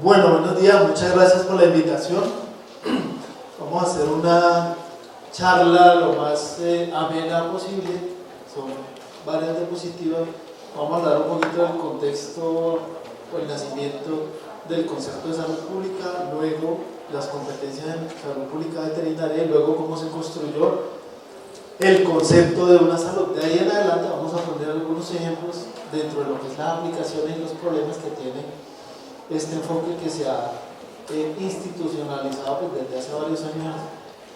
Bueno, buenos días, muchas gracias por la invitación. Vamos a hacer una charla lo más amena posible, son varias diapositivas. Vamos a hablar un poquito del contexto o el nacimiento del concepto de salud pública, luego las competencias en salud pública veterinaria y luego cómo se construyó el concepto de una salud. De ahí en adelante vamos a poner algunos ejemplos dentro de lo que es las aplicaciones y los problemas que tiene este enfoque que se ha institucionalizado pues, desde hace varios años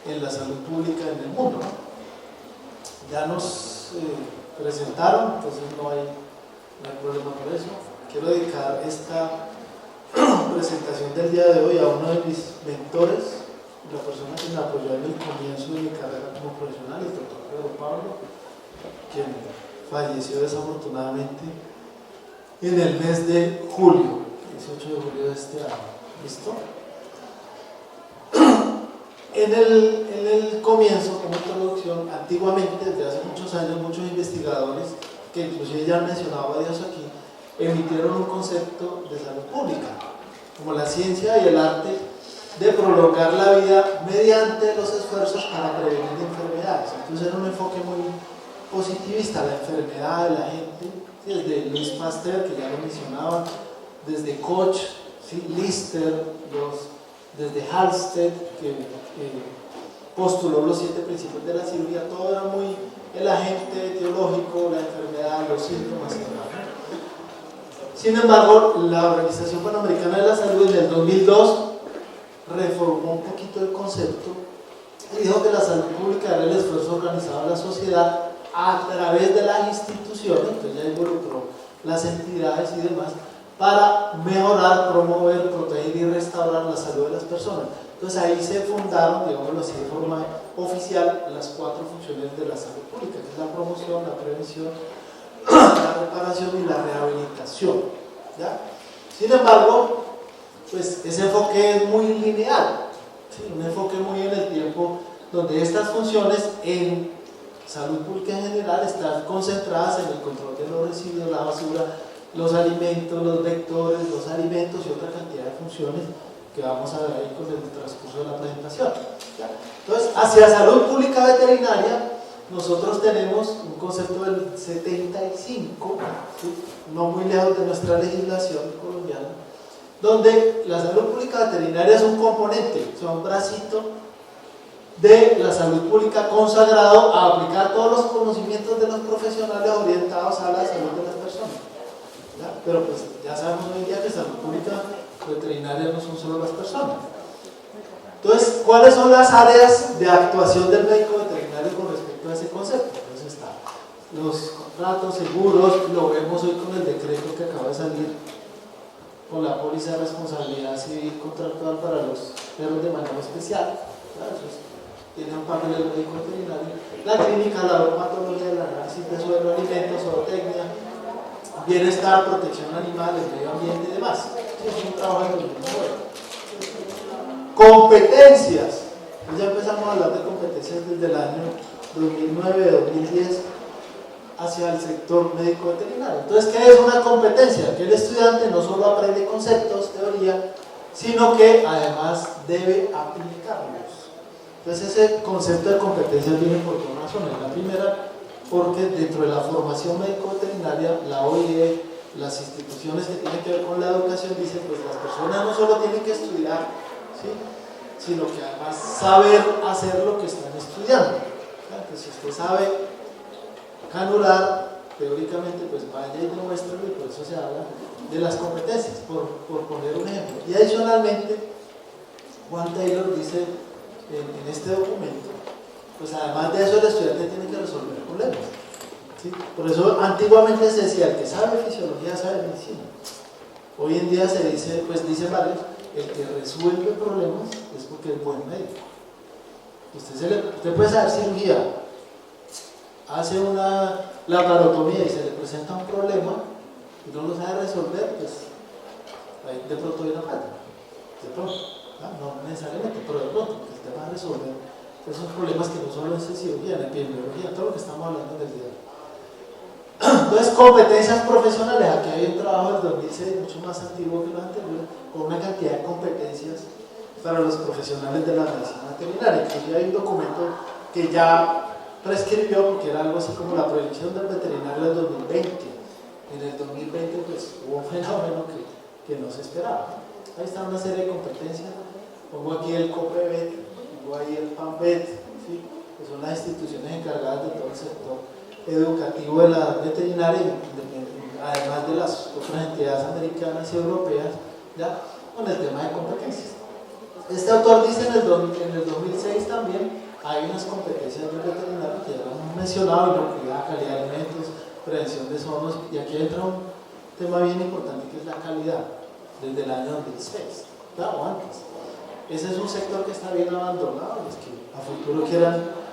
en la salud pública en el mundo. Ya nos presentaron, entonces no hay problema por eso. Quiero dedicar esta presentación del día de hoy a uno de mis mentores, la persona que me apoyó en el comienzo de mi carrera como profesional, el doctor Pedro Pablo, quien falleció desafortunadamente en el mes de julio, 18 de julio de este año. ¿Listo? En el comienzo, como introducción, antiguamente, desde hace muchos años, muchos investigadores, que inclusive ya han mencionado varios aquí, emitieron un concepto de salud pública, como la ciencia y el arte de prolongar la vida mediante los esfuerzos para prevenir enfermedades. Entonces era un enfoque muy positivista, la enfermedad de la gente, desde Louis Pasteur, que ya lo mencionaba, desde Koch, ¿sí? Lister, desde Halsted, que postuló los 7 principios de la cirugía. Todo era muy el agente etiológico, la enfermedad, los síntomas, etc. Sin embargo, la Organización Panamericana de la Salud en el 2002 reformó un poquito el concepto y dijo que la salud pública era el esfuerzo organizado de la sociedad a través de las instituciones, entonces ya involucró las entidades y demás, para mejorar, promover, proteger y restaurar la salud de las personas. Entonces ahí se fundaron, digámoslo así de forma oficial, las 4 funciones de la salud pública, que es la promoción, la prevención, la reparación y la rehabilitación, ¿ya? Sin embargo, pues ese enfoque es muy lineal, ¿sí? Un enfoque muy en el tiempo, donde estas funciones en salud pública en general están concentradas en el control de los residuos, la basura, los alimentos, los vectores, los alimentos y otra cantidad de funciones que vamos a ver ahí con el transcurso de la presentación, ¿ya? Entonces, hacia salud pública veterinaria, nosotros tenemos un concepto del 75, ¿sí? No muy lejos de nuestra legislación colombiana, donde la salud pública veterinaria es un componente, o sea, un bracito de la salud pública consagrado a aplicar todos los conocimientos de los profesionales orientados a la salud de las personas, ¿ya? Pero pues ya sabemos hoy en día que salud pública veterinaria no son solo las personas. Entonces, ¿cuáles son las áreas de actuación del médico veterinario con respecto a ese concepto? Entonces está los contratos, seguros, lo vemos hoy con el decreto que acaba de salir con la póliza de responsabilidad civil contractual para los perros de manejo especial, ¿claro? Tiene un papel del médico veterinario, la clínica, la bromatología, el análisis de suelo, alimentos, zootecnia, bienestar, protección animal, el medio ambiente y demás. Es un trabajo en el mismo. Competencias. Ya empezamos a hablar de competencias desde el año 2009-2010 hacia el sector médico veterinario. Entonces, ¿qué es una competencia? Que el estudiante no solo aprende conceptos, teoría, sino que además debe aplicarlos. Entonces, ese concepto de competencia viene por 2 razones. La primera, porque dentro de la formación médico-veterinaria, la OIE, las instituciones que tienen que ver con la educación, dicen pues las personas no solo tienen que estudiar, ¿sí? Sino que además saber hacer lo que están estudiando. Entonces, si usted sabe canular, teóricamente, pues vaya y demuéstralo, y por eso se habla de las competencias, por poner un ejemplo. Y adicionalmente, Juan Taylor dice en este documento, pues además de eso el estudiante tiene que resolver problemas, ¿sí? Por eso antiguamente se decía, el que sabe fisiología sabe medicina. Hoy en día se dice, pues dicen varios, el que resuelve problemas es porque es buen médico. Usted puede saber cirugía, hace una laparotomía y se le presenta un problema y no lo sabe resolver, pues ahí de pronto hay una falla, de pronto, no necesariamente, pero de pronto, porque usted va a resolver esos problemas que no solo es en cirugía, en epidemiología, todo lo que estamos hablando del día. Entonces, competencias profesionales, aquí hay un trabajo del 2006 mucho más antiguo que los anteriores, con una cantidad de competencias para los profesionales de la medicina veterinaria. Inclusive hay un documento que ya prescribió, porque era algo así como la prohibición del veterinario del 2020. En el 2020 pues hubo un fenómeno que no se esperaba. Ahí está una serie de competencias. Pongo aquí el COPEVET, pongo ahí el PANVET, ¿sí? Que son las instituciones encargadas de todo el sector educativo de la veterinaria, además de las otras entidades americanas y europeas, ¿ya? Con el tema de competencias. Este autor dice en el 2006 también hay unas competencias del veterinario que ya lo hemos mencionado: inocuidad, calidad de alimentos, prevención de zonas, y aquí entra un tema bien importante que es la calidad, desde el año 2006, ¿ya? O antes. Ese es un sector que está bien abandonado. Los que a futuro quieran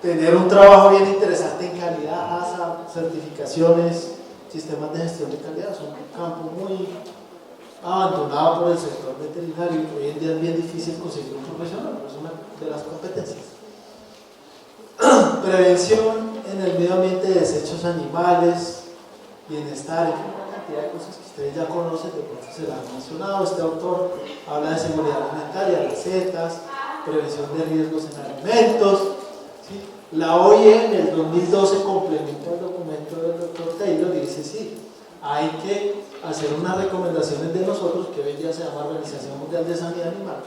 tener un trabajo bien interesante en calidad, ASA, certificaciones, sistemas de gestión de calidad, es un campo muy abandonado por el sector veterinario. Hoy en día es bien difícil conseguir un profesional, pero es una de las competencias. Prevención en el medio ambiente de desechos animales, bienestar, una cantidad de cosas que ustedes ya conocen, de pronto se las han mencionado. Este autor habla de seguridad alimentaria, recetas, prevención de riesgos en alimentos, ¿sí? La OIE en el 2012 complementó el documento del doctor Taylor y dice: sí, hay que hacer unas recomendaciones de nosotros, que hoy día se llama Organización Mundial de Sanidad Animal,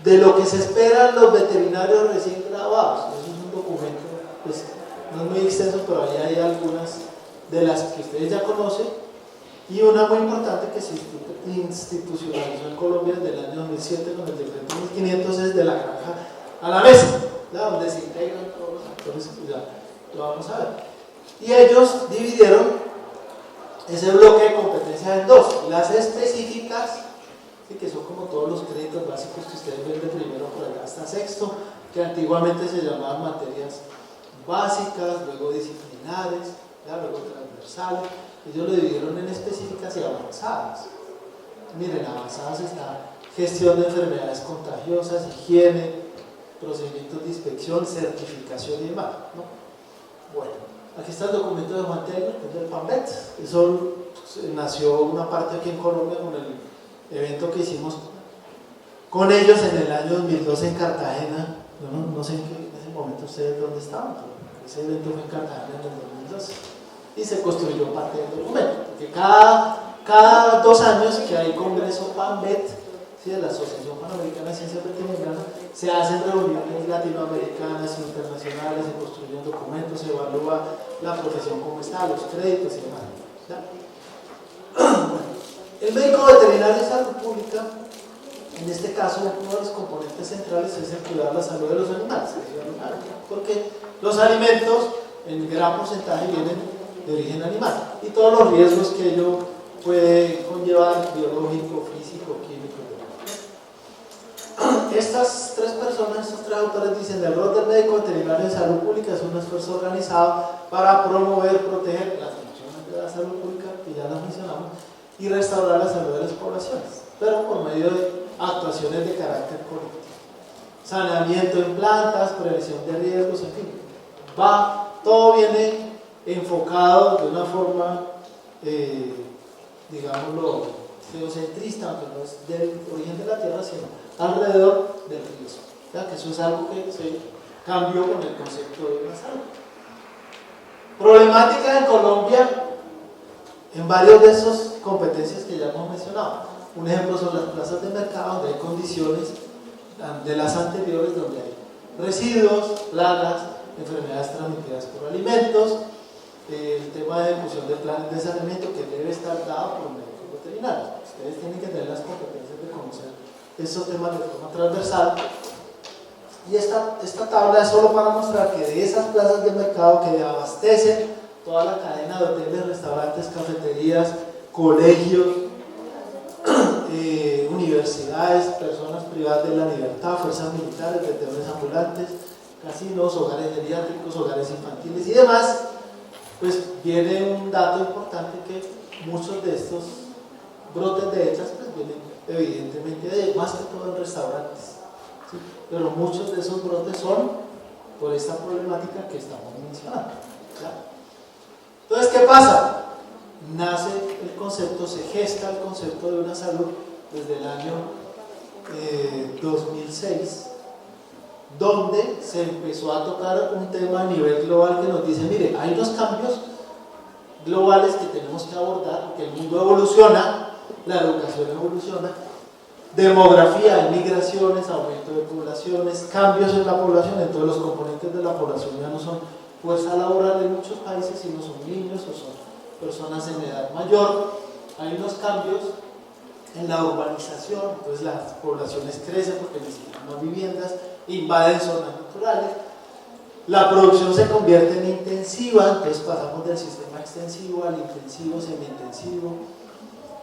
de lo que se esperan los veterinarios recién graduados. Eso es un documento, pues, no es muy extenso, pero ahí hay algunas de las que ustedes ya conocen, y una muy importante que se institucionalizó en Colombia desde el año 2007 con el decreto 1500 es de la granja a la mesa, ¿ya? Donde se integran todos los actores, pues ya lo vamos a ver. Y ellos dividieron ese bloque de competencias en dos: las específicas, ¿sí? Que son como todos los créditos básicos que ustedes ven de primero por allá hasta sexto, que antiguamente se llamaban materias básicas, luego disciplinares, ¿ya? Luego transversales. Ellos lo dividieron en específicas y avanzadas. Miren, avanzadas está gestión de enfermedades contagiosas, higiene, procedimientos de inspección, certificación y demás, ¿no? Bueno, aquí está el documento de Juan Taylor, que es del PANVET. Eso nació una parte aquí en Colombia con el evento que hicimos con ellos en el año 2012 en Cartagena. Yo no sé en ese momento ustedes dónde estaban, pero ese evento fue en Cartagena en el 2012 y se construyó parte del documento, porque cada 2 años que hay congreso PANVET, ¿sí? De la Asociación Panamericana de Ciencia Veterinaria, se hacen reuniones latinoamericanas e internacionales, se construyen documentos, se evalúa la profesión como está, los créditos y demás, ¿ya? El médico veterinario de salud pública, en este caso, uno de los componentes centrales es el cuidar la salud de los animales, porque los alimentos en gran porcentaje vienen de origen animal y todos los riesgos que ello puede conllevar, biológico, físico, químico. Estas 3 personas, estos 3 autores dicen: el rol del médico veterinario de salud pública es un esfuerzo organizado para promover, proteger las funciones de la salud pública, que ya las mencionamos, y restaurar la salud de las poblaciones, pero por medio de actuaciones de carácter colectivo. Saneamiento en plantas, prevención de riesgos, en fin. Todo viene enfocado de una forma, digámoslo, geocentrista, aunque no es del origen de la Tierra, sino alrededor del riesgo, ¿ya? Que eso es algo que se cambió con el concepto de la salud. Problemática en Colombia en varias de esas competencias que ya hemos mencionado. Un ejemplo son las plazas de mercado, donde hay condiciones de las anteriores, donde hay residuos, plagas, enfermedades transmitidas por alimentos, el tema de ejecución de planes de saneamiento que debe estar dado por médicos veterinarios. Ustedes tienen que tener las competencias de conocer esos temas de forma transversal. Y esta tabla es solo para mostrar que de esas plazas de mercado que abastecen toda la cadena de hoteles, restaurantes, cafeterías, colegios, universidades, personas privadas de la libertad, fuerzas militares, veteranos ambulantes, casinos, hogares geriátricos, hogares infantiles y demás, pues viene un dato importante: que muchos de estos brotes de hechas pues vienen evidentemente de más que todo en restaurantes, ¿sí? Pero muchos de esos brotes son por esta problemática que estamos mencionando, ¿ya? Entonces, ¿qué pasa? Nace el concepto, se gesta el concepto de una salud desde el año 2006, donde se empezó a tocar un tema a nivel global que nos dice, mire, hay unos cambios globales que tenemos que abordar, porque el mundo evoluciona, la educación evoluciona, demografía, migraciones, aumento de poblaciones, cambios en la población, entonces los componentes de la población ya no son fuerza laboral en muchos países, sino son niños o son personas en edad mayor. Hay unos cambios en la urbanización, entonces las poblaciones crecen porque necesitan más viviendas, invaden zonas naturales, la producción se convierte en intensiva, entonces pasamos del sistema extensivo al intensivo, semi-intensivo,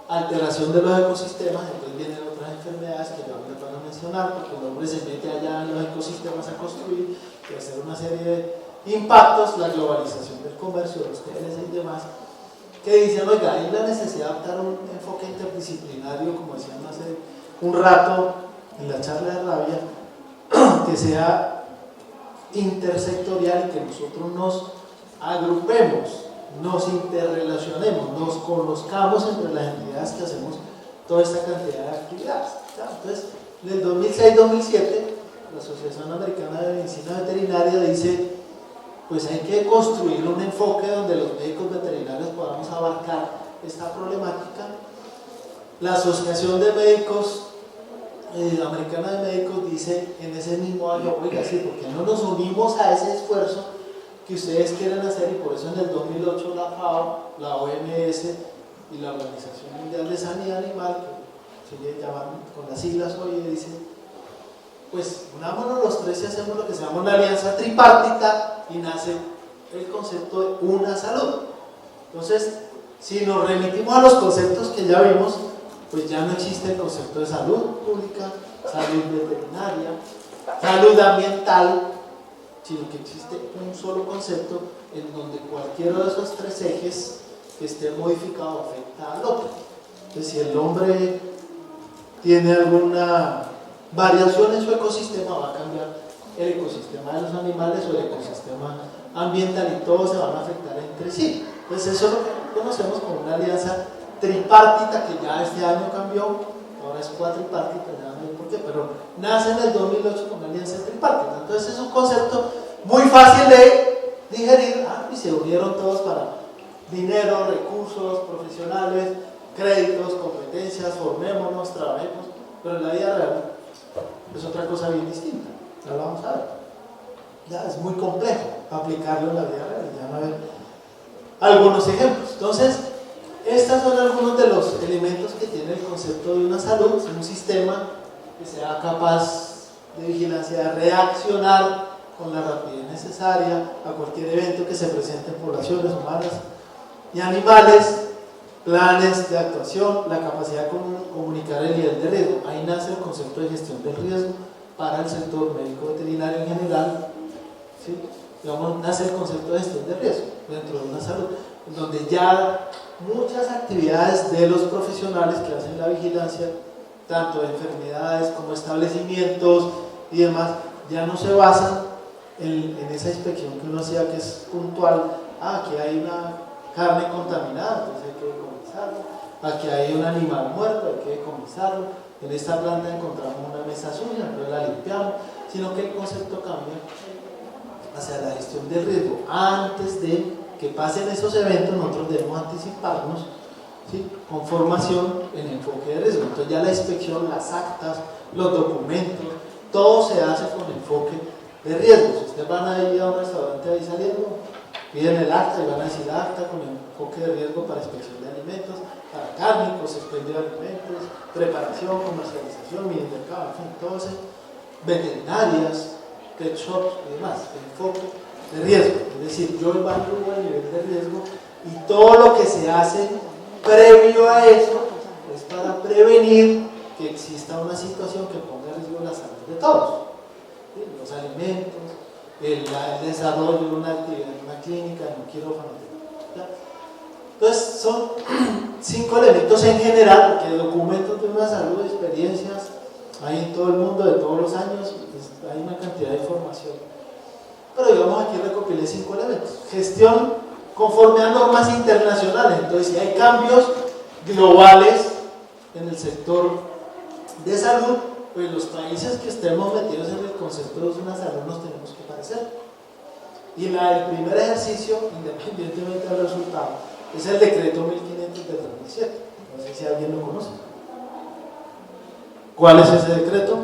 alteración de los ecosistemas, entonces vienen otras enfermedades que ya les van a mencionar, porque el hombre se mete allá en los ecosistemas a construir y a hacer una serie de impactos, la globalización del comercio, los TLC y demás, que dicen, oiga, hay la necesidad de adaptar un enfoque interdisciplinario, como decían hace un rato en la charla de Rabia, que sea intersectorial y que nosotros nos agrupemos, nos interrelacionemos, nos conozcamos entre las entidades que hacemos toda esta cantidad de actividades. ¿Ya? Entonces, en el 2006-2007, la Asociación Americana de Medicina Veterinaria dice, pues hay que construir un enfoque donde los médicos veterinarios podamos abarcar esta problemática. La Asociación de Médicos Americana de Médicos dice en ese mismo año, oiga, sí, porque no nos unimos a ese esfuerzo que ustedes quieren hacer, y por eso en el 2008 la FAO, la OMS y la Organización Mundial de Sanidad Animal, que se le llaman con las siglas hoy, dice, pues unámonos los tres y hacemos lo que se llama una alianza tripartita y nace el concepto de una salud. Entonces, si nos remitimos a los conceptos que ya vimos, pues ya no existe el concepto de salud pública, salud veterinaria, salud ambiental, sino que existe un solo concepto en donde cualquiera de esos tres ejes que esté modificado afecta al otro. Entonces, si el hombre tiene alguna variación en su ecosistema, va a cambiar el ecosistema de los animales o el ecosistema ambiental, y todos se van a afectar entre sí. Entonces, eso es lo que conocemos como una alianza tripartita, que ya este año cambió, ahora es cuatripartita, ya no sé por qué, pero nace en el 2008 con una alianza tripartita. Entonces es un concepto muy fácil de digerir, y se unieron todos para dinero, recursos, profesionales, créditos, competencias, formémonos, trabajemos, pero en la vida real es otra cosa bien distinta, ya lo vamos a ver. Ya es muy complejo aplicarlo en la vida real, ya van a ver algunos ejemplos. Entonces, estos son algunos de los elementos que tiene el concepto de una salud, un sistema que sea capaz de vigilancia, de reaccionar con la rapidez necesaria a cualquier evento que se presente en poblaciones humanas y animales, planes de actuación, la capacidad de comunicar el nivel de riesgo. Ahí nace el concepto de gestión del riesgo para el sector médico veterinario en general, ¿sí? Digamos, nace el concepto de gestión de riesgo dentro de una salud, en donde ya muchas actividades de los profesionales que hacen la vigilancia, tanto de enfermedades como establecimientos y demás, ya no se basan en esa inspección que uno hacía, que es puntual. Aquí hay una carne contaminada, entonces hay que decomisarlo. Aquí hay un animal muerto, hay que decomisarlo. En esta planta encontramos una mesa sucia, entonces la limpiamos, sino que el concepto cambia hacia la gestión del riesgo. Antes de que pasen esos eventos, nosotros debemos anticiparnos, ¿sí?, con formación en enfoque de riesgo. Entonces ya la inspección, las actas, los documentos, todo se hace con enfoque de riesgo. Si ustedes van a ir a un restaurante ahí saliendo, piden el acta y van a decir acta con enfoque de riesgo para inspección de alimentos, para cárnicos, expendio de alimentos, preparación, comercialización, mini mercado, en fin, todo eso, veterinarias, pet shops y demás, enfoque de riesgo. Es decir, yo evalúo el nivel de riesgo y todo lo que se hace previo a eso es para prevenir que exista una situación que ponga en riesgo la salud de todos, ¿sí?, los alimentos, el desarrollo de una actividad en una clínica, en un quirófano, ¿ya? Entonces son 5 elementos en general, porque documentos de una salud, experiencias hay en todo el mundo de todos los años, hay una cantidad de información, pero digamos aquí recopilé 5 elementos: gestión conforme a normas internacionales. Entonces, si hay cambios globales en el sector de salud, pues los países que estemos metidos en el concepto de una salud nos tenemos que parecer. Y el primer ejercicio, independientemente del resultado, es el decreto 1500 del 2007. No sé si alguien lo conoce. ¿Cuál es ese decreto?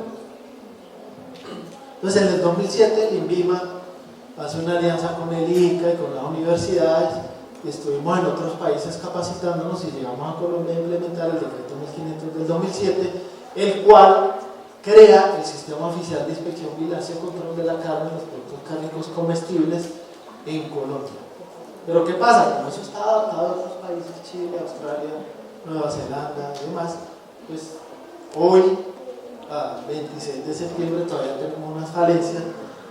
Entonces, en el 2007, el INVIMA hace una alianza con el ICA y con las universidades, y estuvimos en otros países capacitándonos y llegamos a Colombia a implementar el decreto 1500 del 2007, el cual crea el Sistema Oficial de Inspección, Vigilancia y Control de la Carne y los productos cárnicos comestibles en Colombia. Pero ¿qué pasa? Como eso está adaptado a otros países, Chile, Australia, Nueva Zelanda y demás, pues hoy, a 26 de septiembre, todavía tenemos unas falencias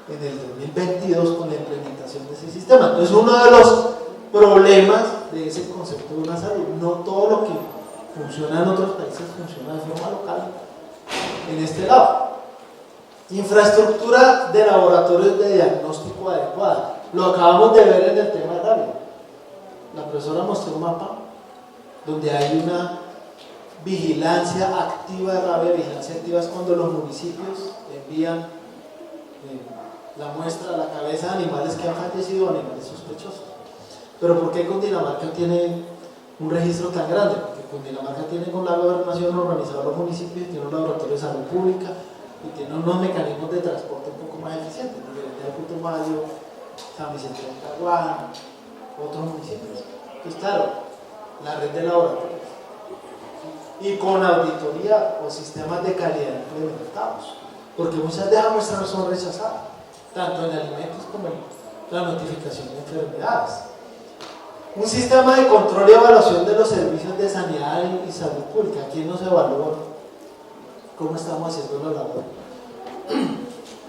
en el 2022 con la implementación de ese sistema. Entonces, uno de los problemas de ese concepto de una salud, no todo lo que funciona en otros países funciona de forma local en este lado. Infraestructura de laboratorios de diagnóstico adecuada. Lo acabamos de ver en el tema de rabia. La profesora mostró un mapa donde hay una vigilancia activa de rabia. Vigilancia activa es cuando los municipios envían la muestra a la cabeza de animales que han fallecido o animales sospechosos. Pero ¿por qué Cundinamarca tiene un registro tan grande? Porque Cundinamarca tiene con la gobernación organizado los municipios, tiene un laboratorio de salud pública y tiene unos mecanismos de transporte un poco más eficientes, diferente a Putumayo, San Vicente del Caguán, otros municipios. Entonces, claro, la red de laboratorios y con auditoría o sistemas de calidad implementados, porque muchas de esas muestras son rechazadas, tanto en alimentos como en la notificación de enfermedades. Un sistema de control y evaluación de los servicios de sanidad y salud pública. ¿Quién nos evalúa? ¿Cómo estamos haciendo la labor?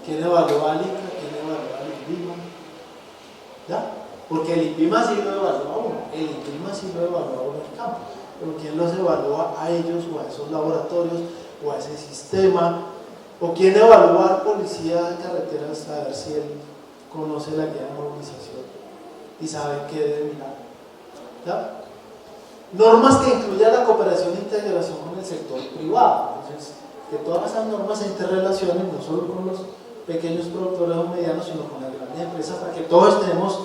¿Quién evalúa al ICA? ¿Quién evalúa al INVIMA? ¿Ya? Porque el INVIMA sí lo evalúa uno, el INVIMA sí lo evalúa uno en el campo, pero ¿quién los evalúa a ellos o a esos laboratorios o a ese sistema? ¿O quién evalúa al policía de carreteras a ver si él conoce la guía de movilización y sabe qué debe mirar? ¿Ya? Normas que incluyan la cooperación e integración con el sector privado. Entonces, que todas esas normas se interrelacionen no solo con los pequeños productores o medianos, sino con las grandes empresas, para que todos estemos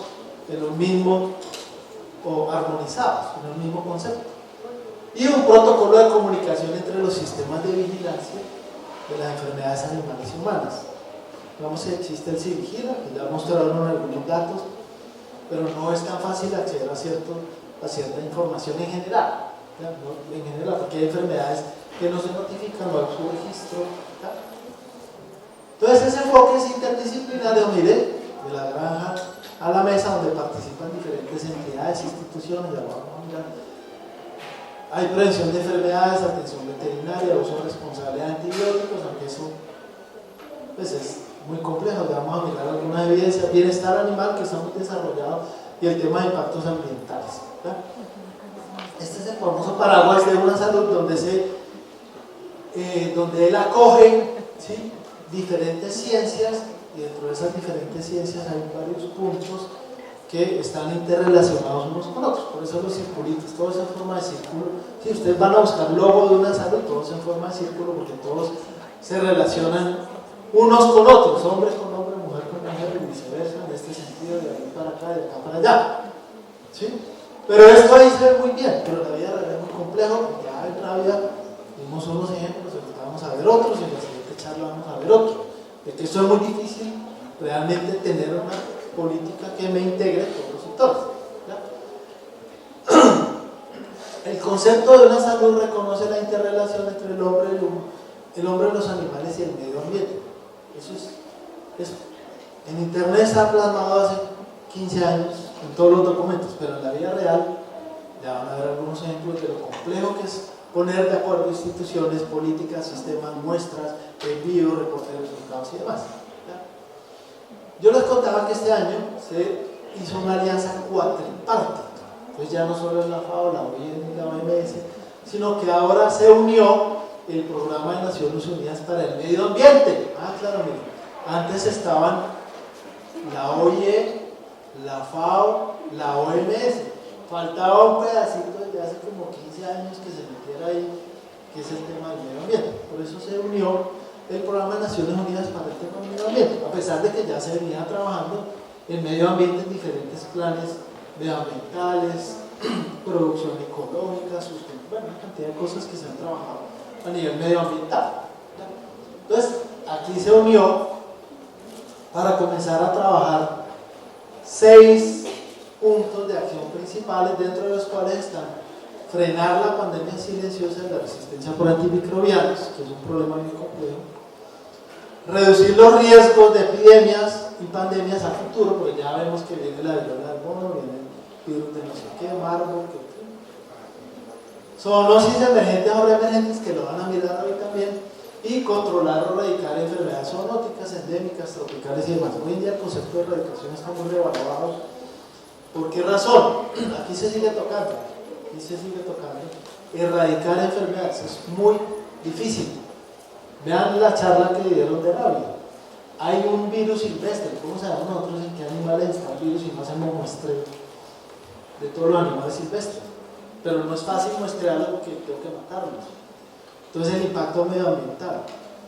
en lo mismo o armonizados, en el mismo concepto. Y un protocolo de comunicación entre los sistemas de vigilancia de las enfermedades animales y humanas. Vamos, si existe el CIVIGILA, que ya mostraron algunos datos, pero no es tan fácil acceder a cierta información en general, ¿ya? No, en general, porque hay enfermedades que no se notifican, no hay su registro, ¿ya? Entonces ese enfoque es interdisciplinario, mire, de la granja a la mesa, donde participan diferentes entidades, instituciones, ya vamos a mirar. Hay prevención de enfermedades, atención veterinaria, uso responsable de antibióticos, aunque eso pues es muy complejo. Ya vamos a mirar algunas evidencias. Bienestar animal, que está muy desarrollado, y el tema de impactos ambientales, ¿verdad? Este es el famoso paraguas de una salud donde él acoge, ¿sí?, diferentes ciencias, y dentro de esas diferentes ciencias hay varios puntos que están interrelacionados unos con otros. Por eso los circulitos, todo es en forma de círculo. Si ustedes van a buscar logo de una salud, todos en forma de círculo, porque todos se relacionan unos con otros, hombres con hombres, mujer con mujer y viceversa, en este sentido, de ahí para acá, de acá para allá, ¿sí? Pero esto ahí se ve muy bien, pero la vida real es muy complejo. Ya en rabia vimos unos ejemplos, ahorita vamos a ver otros, y en la siguiente charla vamos a ver otros. Es que esto es muy difícil, realmente tener una política que me integre todos los sectores, ¿ya? El concepto de una salud reconoce la interrelación entre el hombre, los animales y el medio ambiente. Eso en internet está plasmado hace 15 años en todos los documentos, pero en la vida real ya van a ver algunos ejemplos de lo complejo que es poner de acuerdo instituciones, políticas, sistemas, muestras, envíos, reportes de resultados y demás, ¿ya? Yo les contaba que este año se hizo una alianza cuatripartita, pues ya no solo es la FAO, la OIM y la OMS, sino que ahora se unió el Programa de Naciones Unidas para el Medio Ambiente. Claro, miren, antes estaban la OIE, la FAO, la OMS. Faltaba un pedacito desde hace como 15 años que se metiera ahí, que es el tema del medio ambiente. Por eso se unió el Programa de Naciones Unidas para el tema del medio ambiente, a pesar de que ya se venía trabajando en medio ambiente en diferentes planes medioambientales, producción ecológica, bueno, una cantidad de cosas que se han trabajado a nivel medioambiental. Entonces, aquí se unió para comenzar a trabajar 6 puntos de acción principales, dentro de los cuales están frenar la pandemia silenciosa de la resistencia por antimicrobianos, que es un problema muy complejo, reducir los riesgos de epidemias y pandemias a futuro, porque ya vemos que viene la viruela del mono, viene el virus de no sé qué, Marburg, zoonosis emergentes o reemergentes, que lo van a mirar hoy también, y controlar o erradicar enfermedades zoonóticas, endémicas, tropicales y demás. Hoy en día el concepto de erradicación está muy revaluado. ¿Por qué razón? Aquí se sigue tocando, erradicar enfermedades es muy difícil. Vean la charla que dieron de rabia. Hay un virus silvestre. ¿Cómo sabemos nosotros en qué animales está el virus y no hacemos muestreo de todos los animales silvestres? Pero no es fácil muestrearlo porque tengo que matarlos. Entonces el impacto medioambiental.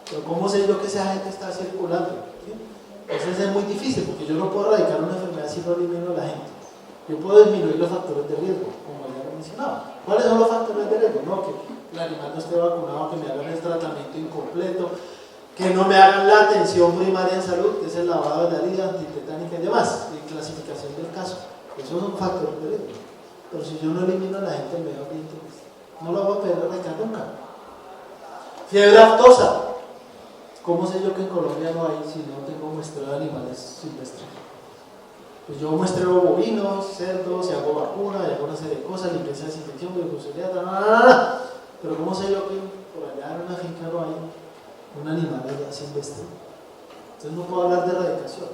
Pero ¿cómo sé yo que esa gente está circulando? ¿Sí? Entonces es muy difícil porque yo no puedo erradicar una enfermedad si no elimino a la gente. Yo puedo disminuir los factores de riesgo, como ya lo mencionaba. ¿Cuáles son los factores de riesgo? No, que el animal no esté vacunado, que me hagan el tratamiento incompleto, que no me hagan la atención primaria en salud, que es el lavado de la herida, antitetánica y demás, y clasificación del caso. Esos son factores de riesgo. Pero si yo no elimino a la gente del medio ambiente, no lo voy a poder erradicar nunca. Fiebre aftosa. ¿Cómo sé yo que en Colombia no hay si no tengo muestreo de animales silvestres? Pues yo muestreo bovinos, cerdos, y hago vacuna, y hago una serie de cosas, limpieza, desinfección, bioseguridad, pero ¿cómo sé yo que por allá en una finca no hay un animal allá silvestre? Entonces no puedo hablar de erradicación.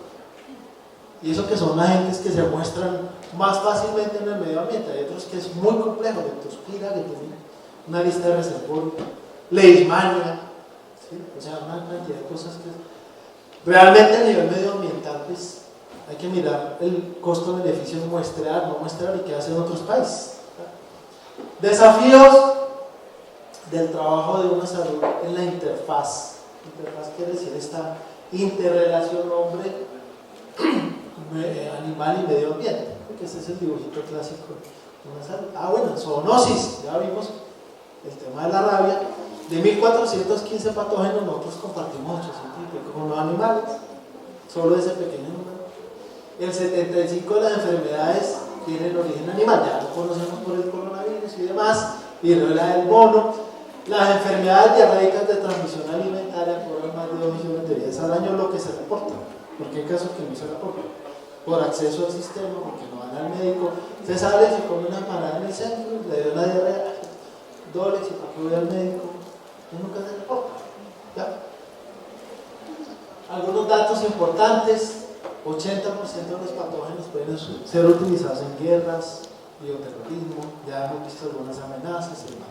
Y eso que son agentes que se muestran más fácilmente en el medio ambiente. Hay otros que es muy complejo, leptospira, que tiene una lista de reservorio, leishmania, ¿sí? O sea, una cantidad de cosas que realmente a nivel medioambiental, pues hay que mirar el costo-beneficio de muestrear, no muestrear y qué hacen otros países. Desafíos del trabajo de una salud en la interfaz. Interfaz quiere decir esta interrelación hombre, animal y medio ambiente, porque ese es el dibujito clásico de una salud. Bueno, zoonosis, ya vimos el tema de la rabia. De 1415 patógenos, nosotros compartimos 800 y pico con los animales, solo ese pequeño número. El 75% de las enfermedades tienen origen animal, ya lo conocemos por el coronavirus y demás, viruela del mono. Las enfermedades diarreicas de transmisión alimentaria cobran más de 2 millones de vidas al año, lo que se reporta, porque hay casos que no se reportan, por acceso al sistema, porque no van al médico. Usted sale, se come una empanada en el centro, le dio una diarrea, Dolex, y para que voy al médico, y nunca se reporta. ¿Ya? Algunos datos importantes: 80% de los patógenos pueden ser utilizados en guerras, bioterrorismo, ya hemos visto algunas amenazas y demás.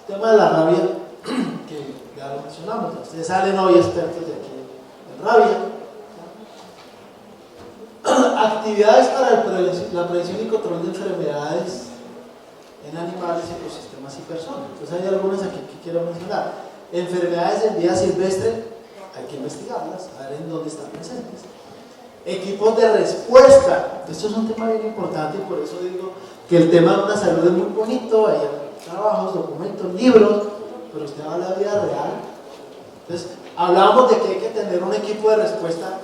El tema de la rabia, que ya lo mencionamos, ustedes salen hoy expertos de aquí en rabia. Actividades para la prevención y control de enfermedades en animales, ecosistemas y personas. Entonces hay algunas aquí que quiero mencionar. Enfermedades en vida silvestre, hay que investigarlas, a ver en dónde están presentes. Equipos de respuesta, esto es un tema bien importante y por eso digo que el tema de una salud es muy bonito, hay trabajos, documentos, libros, pero usted va a la vida real. Entonces, hablábamos de que hay que tener un equipo de respuesta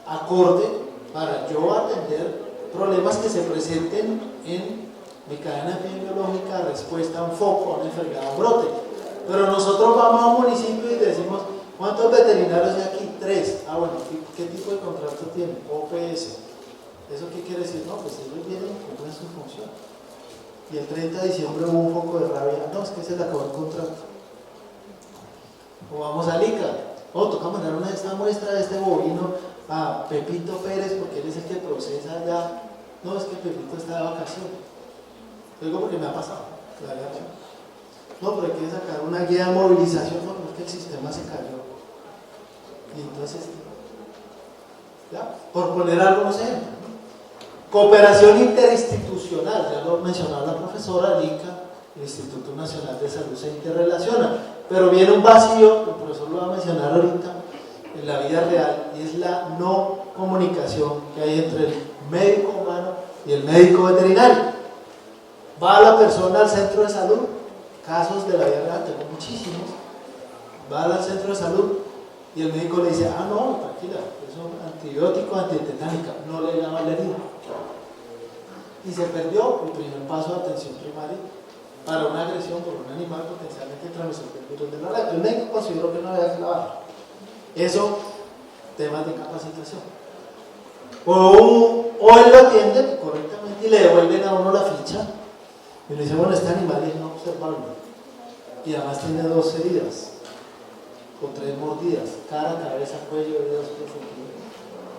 acorde para yo atender problemas que se presenten en mi cadena epidemiológica, respuesta a un foco, a una enfermedad, a un brote. Pero nosotros vamos a un municipio y decimos: ¿cuántos veterinarios hay aquí? 3. Bueno, ¿qué tipo de contrato tienen? OPS. ¿Eso qué quiere decir? No, pues ellos vienen y cumplen su función. Y el 30 de diciembre hubo un foco de rabia. No, es que se le acabó el contrato. O vamos a ICA. Toca mandar esta muestra de este bovino a Pepito Pérez porque él es el que procesa allá. No, es que Pepito está de vacaciones. Digo porque me ha pasado. No, pero hay que sacar una guía de movilización, no, porque el sistema se cayó. Y entonces, ¿ya? Por poner algunos ejemplos, ¿no? Cooperación interinstitucional, ya lo mencionaba la profesora, el INCA, el Instituto Nacional de Salud se interrelaciona, pero viene un vacío, el profesor lo va a mencionar ahorita, en la vida real, y es la no comunicación que hay entre el médico humano y el médico veterinario. Va la persona al centro de salud, casos de la vida real, tengo muchísimos, va al centro de salud y el médico le dice, ah no, tranquila, es un antibiótico, antitetánica, no le lava la herida. Y se perdió el primer paso de atención primaria para una agresión por un animal potencialmente transmisor del virus de la rabia. El médico consideró que no había que lavar. Eso, temas de capacitación. O él lo atiende correctamente y le devuelven a uno la ficha y le dice, bueno, este animal es no observable y además tiene 2 heridas o 3 mordidas, cara, cabeza, cuello, heridas profundas.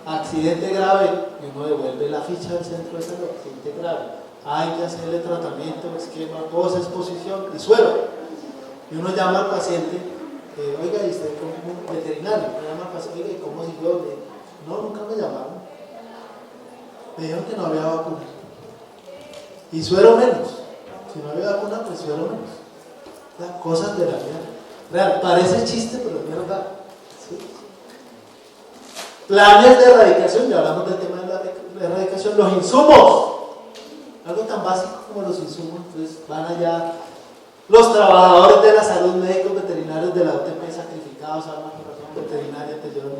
Accidente grave, y uno devuelve la ficha del centro de salud, accidente grave. Hay que hacerle tratamiento, esquema, post-exposición y suero. Y uno llama al paciente, oiga, ¿y usted como un veterinario? Llama al paciente, oiga, ¿y cómo siguió? No, nunca me llamaron. Me dijeron que no había vacuna. Y suero menos. Si no había vacuna, pues suero menos. O sea, cosas de la vida real. Parece chiste, pero es verdad. ¿Sí? Planes de erradicación, ya hablamos del tema de la erradicación, los insumos, algo tan básico como los insumos. Entonces van allá los trabajadores de la salud, médicos veterinarios de la UTP sacrificados a una operación veterinaria, te llevan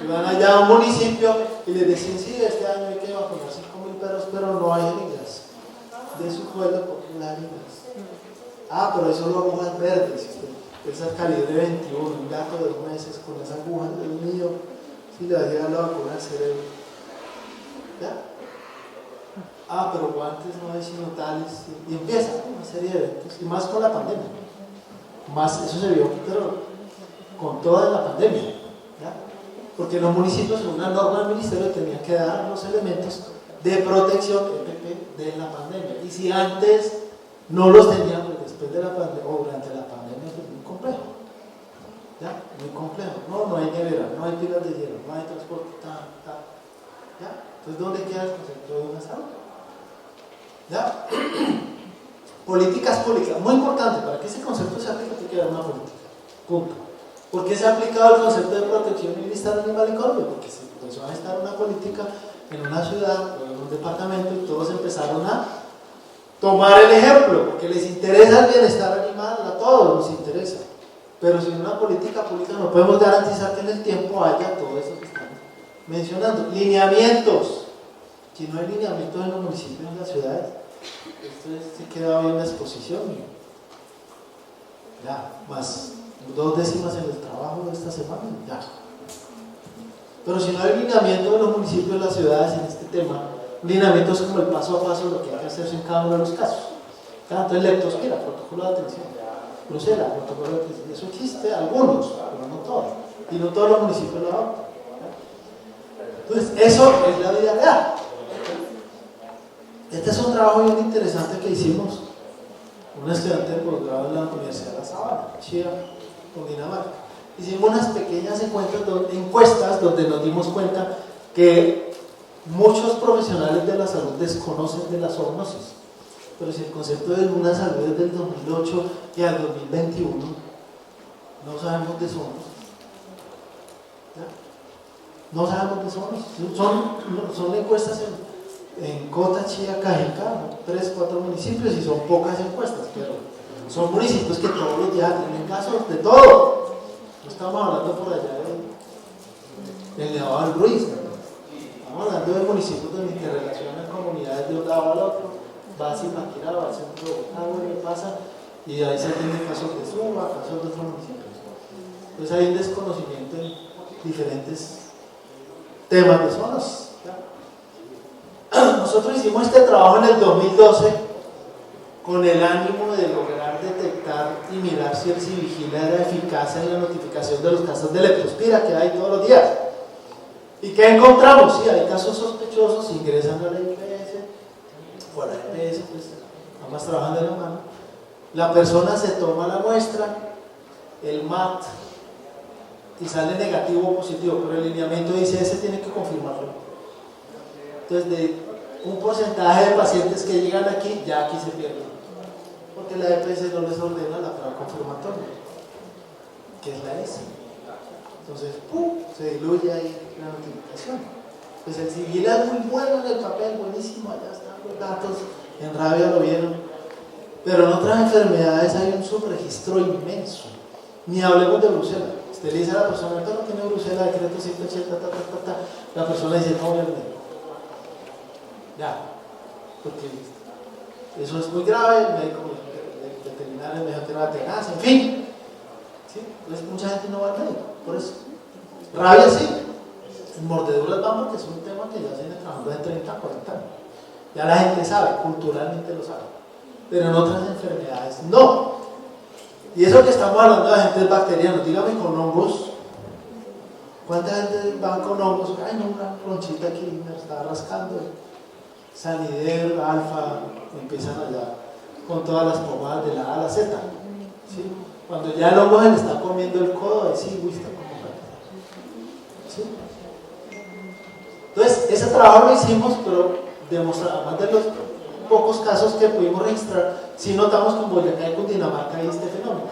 y van allá a un municipio y les dicen, sí, este año hay que vacunar 5.000 perros, pero no hay jeringas, de su sueldo porque no hay jeringas. Ah, pero eso son agujas verdes, esa calibre 21, un gato de 2 meses con esa aguja del mío, si le daría la vacuna al cerebro. ¿Ya? Ah, pero guantes no hay sino tales, y empieza una serie de eventos, y más con la pandemia. Más, eso se vio, pero con toda la pandemia. ¿Ya? Porque los municipios, en una norma del ministerio, tenían que dar los elementos de protección EPP de la pandemia. Y si antes no los tenían, pues después de la pandemia o durante la pandemia, pues muy complejo. ¿Ya? Muy complejo. No hay nevera, no hay pilas de hielo, no hay transporte, ¿ya? Entonces, ¿dónde queda el concepto de una salud? ¿Ya? Políticas públicas, muy importante, para que ese concepto se aplique, tiene que haber una política. Punto. ¿Por qué se ha aplicado el concepto de protección y bienestar animal en Colombia? Porque se empezó a gestar una política en una ciudad o en un departamento y todos empezaron a tomar el ejemplo, porque les interesa el bienestar animal, a todos nos interesa. Pero sin una política pública no podemos garantizar que en el tiempo haya todo eso que estamos mencionando. Lineamientos. Si no hay lineamientos en los municipios, en las ciudades, esto se queda bien la exposición. Ya, más 2 décimas en el trabajo de esta semana, ya. Pero si no hay lineamiento en los municipios, en las ciudades, en este tema, lineamiento es como el paso a paso de lo que hay que hacerse en cada uno de los casos. Entonces, leptospira, protocolo de atención. Bruselas, protocolo de atención. Eso existe, algunos, pero no todos. Y no todos los municipios lo adoptan. Entonces, eso es la vida real. Este es un trabajo bien interesante que hicimos un estudiante de posgrado en la Universidad de La Sabana, Chía, Cundinamarca. Hicimos unas pequeñas encuestas donde nos dimos cuenta que muchos profesionales de la salud desconocen de la zoonosis, pero si el concepto de una salud es del 2008 y al 2021, no sabemos de zoonosis. ¿Ya? No sabemos de zoonosis. Son encuestas en Cota, Chía, Cajicá, 3, 4 municipios y son pocas encuestas, pero son municipios que todos los días tienen casos de todo. No estamos hablando por allá del Nevado del Ruiz, ¿no? Estamos hablando de municipios donde interrelacionan comunidades de un lado al otro, va a Zipaquirá, va al centro de Bogotá, vuelve, pasa, y ahí se atienden casos de Suba, casos de otros municipios. Entonces hay un desconocimiento en diferentes temas de zonas. Nosotros hicimos este trabajo en el 2012 con el ánimo de lograr detectar y mirar si el Civigila era eficaz en la notificación de los casos de leptospira que hay todos los días. ¿Y qué encontramos? Sí, hay casos sospechosos, ingresan a la IPS o a la EPS, pues ambas trabajan de la mano. La persona se toma la muestra, el MAT, y sale negativo o positivo, pero el lineamiento dice ese tiene que confirmarlo. Entonces, de un porcentaje de pacientes que llegan aquí, ya aquí se pierden, porque la EPS no les ordena la prueba confirmatoria, que es la ESI. Entonces, ¡pum!, se diluye ahí la notificación. Pues el sigilo es muy bueno en el papel, buenísimo, allá están los datos, en rabia lo vieron. Pero en otras enfermedades hay un subregistro inmenso. Ni hablemos de brucela. Usted le dice a la persona, esto no tiene brucela, decreto 180, la persona dice, no, verde. Ya, porque eso es muy grave, el médico veterinario me dijo que no la tenaz, en fin. ¿Sí? Entonces mucha gente no va al médico, por eso. Rabia sí, mordeduras van porque es un tema que ya se viene trabajando de 30 a 40 años. Ya la gente sabe, culturalmente lo sabe. Pero en otras enfermedades no. Y eso que estamos hablando de agentes bacterianos, dígame con hongos. ¿Cuánta gente va con hongos? Ay, no, una ronchita aquí me está rascando. Sanider, alfa, empiezan allá con todas las pomadas de la A a la Z. ¿Sí? Cuando ya el hongo se le está comiendo el codo, ahí sí, está como ¿sí? Entonces, ese trabajo lo hicimos, pero además de los pocos casos que pudimos registrar, sí notamos que en Boyacá y Cundinamarca hay este fenómeno.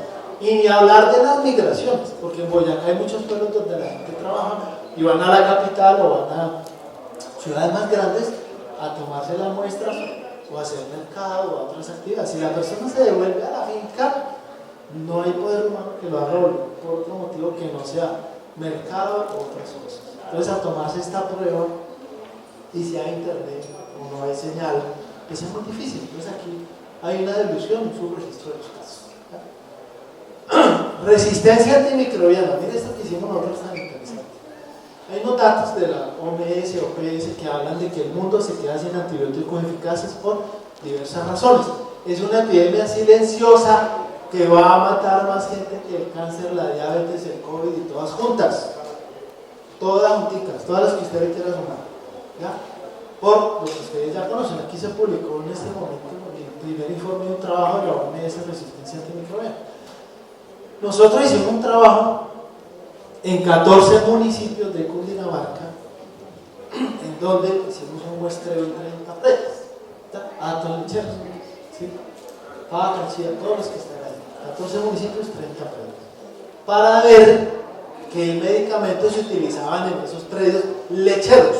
Y ni hablar de las migraciones, porque en Boyacá hay muchos pueblos donde la gente trabaja y van a la capital o van a ciudades más grandes a tomarse la muestra o a hacer mercado o a otras actividades. Si la persona se devuelve a la finca, no hay poder humano que lo haga por otro motivo que no sea mercado o otras cosas. Entonces, a tomarse esta prueba, y si hay internet o no hay señal, pues es muy difícil. Entonces, aquí hay una dilución, un subregistro de los casos. Resistencia antimicrobiana. Mire esto que hicimos nosotros tan interesante. Hay unos datos de la OMS o OPS que hablan de que el mundo se queda sin antibióticos eficaces por diversas razones. Es una epidemia silenciosa que va a matar más gente que el cáncer, la diabetes, el COVID y todas juntas. Todas junticas, todas las que usted le quiera sumar. ¿Ya? Por lo que ustedes ya conocen, aquí se publicó en este momento el primer informe de un trabajo de la OMS Resistencia Antimicrobiana. Nosotros hicimos un trabajo en 14 municipios de Cundinamarca, en donde hicimos un muestreo en 30 predas, a todos los lecheros, ¿sí? Chía, todos los que están ahí, 14 municipios, 30 predas, para ver qué medicamentos se utilizaban en esos predios lecheros.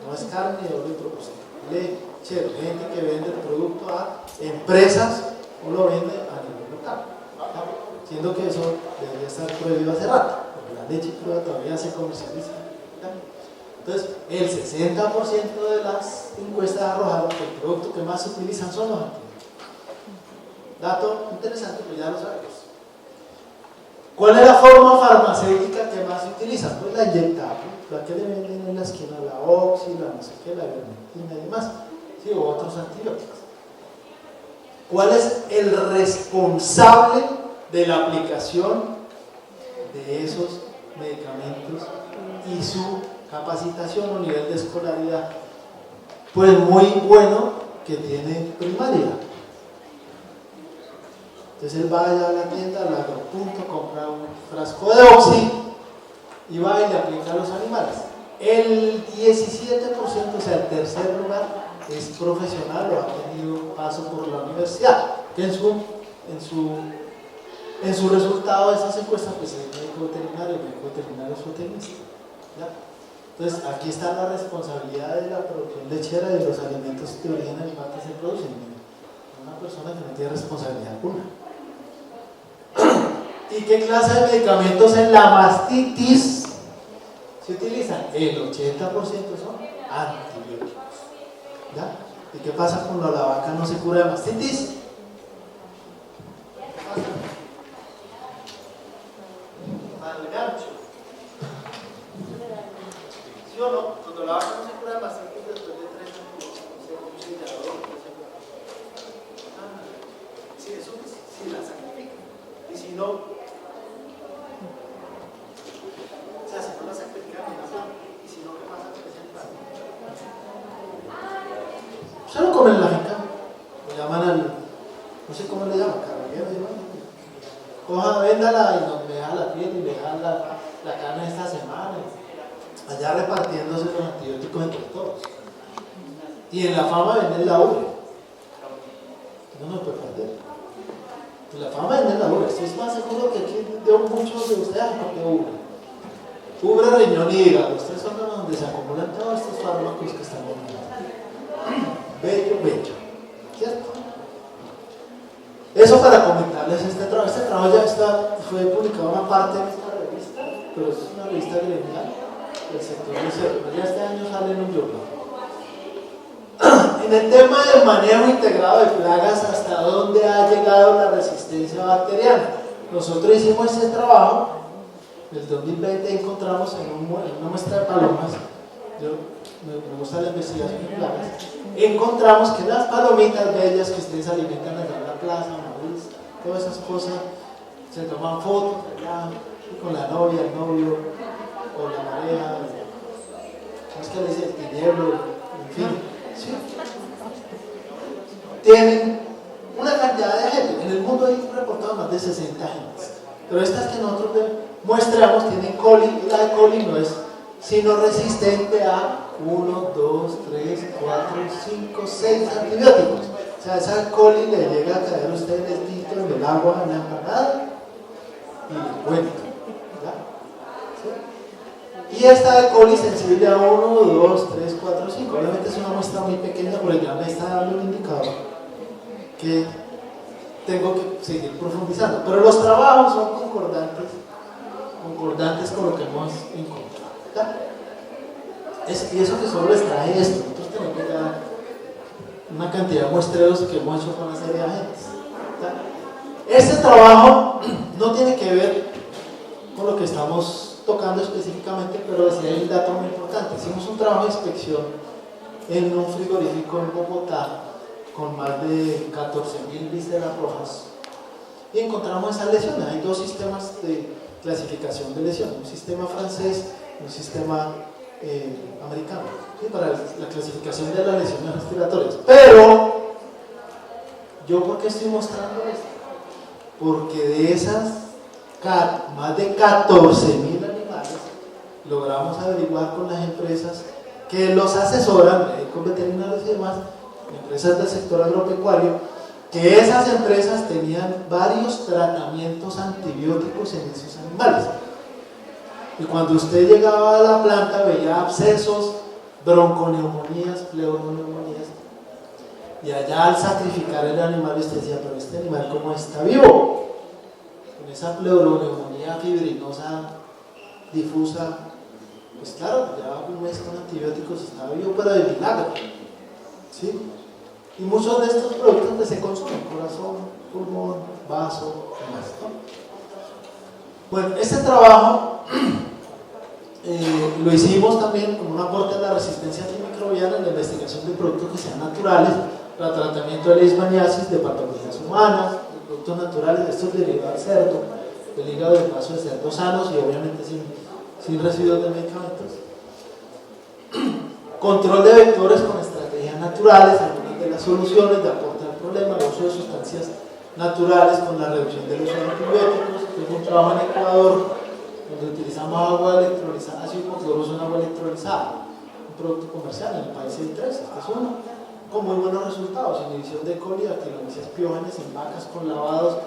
No es carne de oro y propósito, lecheros, gente que vende el producto a empresas o lo vende a nivel local, siendo que eso debería estar prohibido hace rato, porque la leche cruda todavía se comercializa. Entonces, el 60% de las encuestas arrojaron que el producto que más se utilizan son los antibióticos. Dato interesante, pues ya lo sabemos. ¿Cuál es la forma farmacéutica que más se utiliza? Pues la inyectable, la que le venden en la esquina, la oxi, la no sé qué, la ivermectina y demás, ¿sí? O otros antibióticos. ¿Cuál es el responsable de la aplicación de esos medicamentos y su capacitación o nivel de escolaridad? Pues muy bueno, que tiene primaria. Entonces él va allá a la tienda, al agropunto, compra un frasco de oxi y va y le aplica a los animales. El 17%, o sea, el tercer lugar, es profesional o ha tenido paso por la universidad, que en su resultado de esas encuestas, pues es médico veterinario es zootecnista. ¿Ya? Entonces, aquí está la responsabilidad de la producción lechera y de los alimentos de origen animal que se producen. Una persona que no tiene responsabilidad alguna. ¿Y qué clase de medicamentos en la mastitis se utilizan? El 80% son antibióticos. ¿Ya? ¿Y qué pasa cuando la vaca no se cura de mastitis? ¿Qué pasa? Al gancho. ¿Sí o no? Cuando la vaca no se cura de mastitis después de 3 años, un sellador, sí, eso sí la sacrifica. Y si no, no la sacrifica ni nada. Y si no, ¿qué pasa con ese animal? Se lo comen en la finca. Lo llaman al, no sé cómo le llaman, caraballero, coja, véndala y nos deja la piel y le deja la carne esta semana. Allá repartiéndose los antibióticos entre todos. Y en la fama venden la ubre. No me puede perder. En la fama venden la ubre. Estoy más seguro que aquí de muchos de ustedes han comido ubre. Ubre, riñón y hígado. Los tres órganos donde se acumulan todos estos fármacos que están en bello, bello. ¿Cierto? Eso para comentarles este trabajo. Este trabajo ya fue publicado una parte en esta revista, pero es una revista gremial del sector de cerdo. Ya este año sale en un journal. En el tema del manejo integrado de plagas, ¿hasta dónde ha llegado la resistencia bacteriana? Nosotros hicimos ese trabajo. En el 2020 encontramos en una muestra de palomas, me gusta la investigación de plagas, encontramos que las palomitas bellas que ustedes alimentan allá en la plaza, todas esas cosas, se toman fotos allá, con la novia, el novio, o la pareja, ¿cómo es que le dice? El tinieblo, en fin, ¿sí? Tienen una cantidad de agentes. En el mundo hay reportado más de 60 agentes, pero estas que nosotros muestramos tienen coli, y la de coli no es sino resistente a 1, 2, 3, 4, 5, 6 antibióticos. O sea, esa coli le llega a caer a usted en el tinto, en el agua, en la empanada y le cuenta. ¿Sí? Y esta de coli sensible a 1, 2, 3, 4, 5. Obviamente es una muestra muy pequeña, pero ya me está dando un indicador que tengo que seguir profundizando. Pero los trabajos son concordantes con lo que hemos encontrado. Y eso que solo les traje esto. Nosotros tenemos ya una cantidad de muestreos que hemos hecho con una serie de agentes. Este trabajo no tiene que ver con lo que estamos tocando específicamente, pero sí hay un dato muy importante. Hicimos un trabajo de inspección en un frigorífico en Bogotá con más de 14.000 vísceras rojas y encontramos esas lesiones. Hay dos sistemas de clasificación de lesiones, un sistema francés y un sistema americano, ¿sí? Para la clasificación de las lesiones respiratorias. Pero ¿yo por qué estoy mostrando esto? Porque de esas más de 14.000 animales logramos averiguar con las empresas que los asesoran, médicos veterinarios y demás, empresas del sector agropecuario, que esas empresas tenían varios tratamientos antibióticos en esos animales. Y cuando usted llegaba a la planta veía abscesos, bronconeumonías, pleuroneumonías, y allá al sacrificar el animal usted decía, pero este animal ¿cómo está vivo? Con esa pleuroneumonía fibrinosa difusa, pues claro, ya un mes con antibióticos estaba vivo, pero de milagro, ¿sí? Y muchos de estos productos pues se consumen, corazón, pulmón, vaso, demás, ¿no? Bueno, este trabajo lo hicimos también como un aporte a la resistencia antimicrobiana en la investigación de productos que sean naturales para tratamiento de leishmaniasis, de patologías humanas, de productos naturales, de estos derivados del cerdo, del hígado de paso de cerdos sanos y obviamente sin residuos de medicamentos. Control de vectores con estrategias naturales, algunas de las soluciones de aporte al problema, el uso de sustancias naturales con la reducción del uso de antibióticos. Es un trabajo en Ecuador donde utilizamos agua electrolizada, ácido hipocloroso en agua electrolizada, un producto comercial. En el país hay 3, este es uno, con muy buenos resultados, inhibición de coli, actinomyces piógenes en vacas con lavados,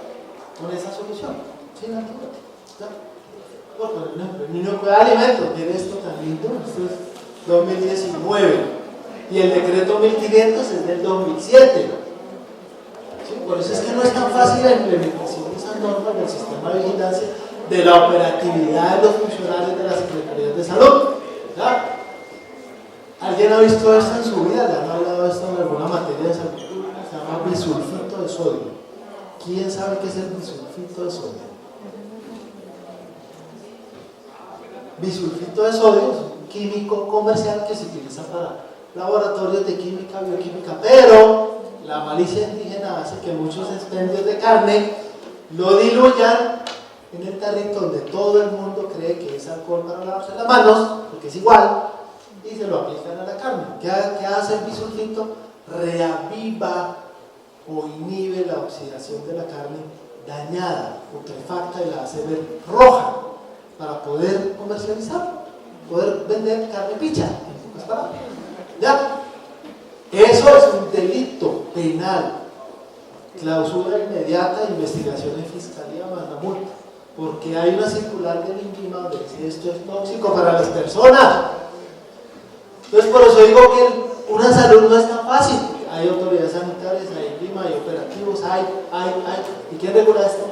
con esa solución, sin antibióticos. Por poner un ejemplo, el niño cuida alimentos, mire esto tan lindo, esto es 2019, y el decreto 1500 es del 2007. ¿Sí? Por eso es que no es tan fácil la implementación de esas normas del sistema de vigilancia, de la operatividad de los funcionarios de las secretarías de salud. ¿Verdad? ¿Alguien ha visto esto en su vida? ¿Le han hablado de esto en alguna materia de salud pública? Se llama bisulfito de sodio. ¿Quién sabe qué es el bisulfito de sodio? Bisulfito de sodio es un químico comercial que se utiliza para laboratorios de química, bioquímica, pero la malicia indígena hace que muchos expendios de carne lo diluyan en el tarrito donde todo el mundo cree que es alcohol para lavarse las manos, porque es igual, y se lo aplican a la carne. ¿Qué hace el bisulfito? Reaviva o inhibe la oxidación de la carne dañada, putrefacta, y la hace ver roja para poder comercializar, poder vender carne picha, en pocas palabras. ¿Ya? Eso es un delito penal. Clausura inmediata, investigación en fiscalía más la multa. Porque hay una circular del INVIMA donde dice esto es tóxico para las personas. Entonces, por eso digo que una salud no es tan fácil. Hay autoridades sanitarias, hay INVIMA, hay operativos, hay. ¿Y quién regula esto?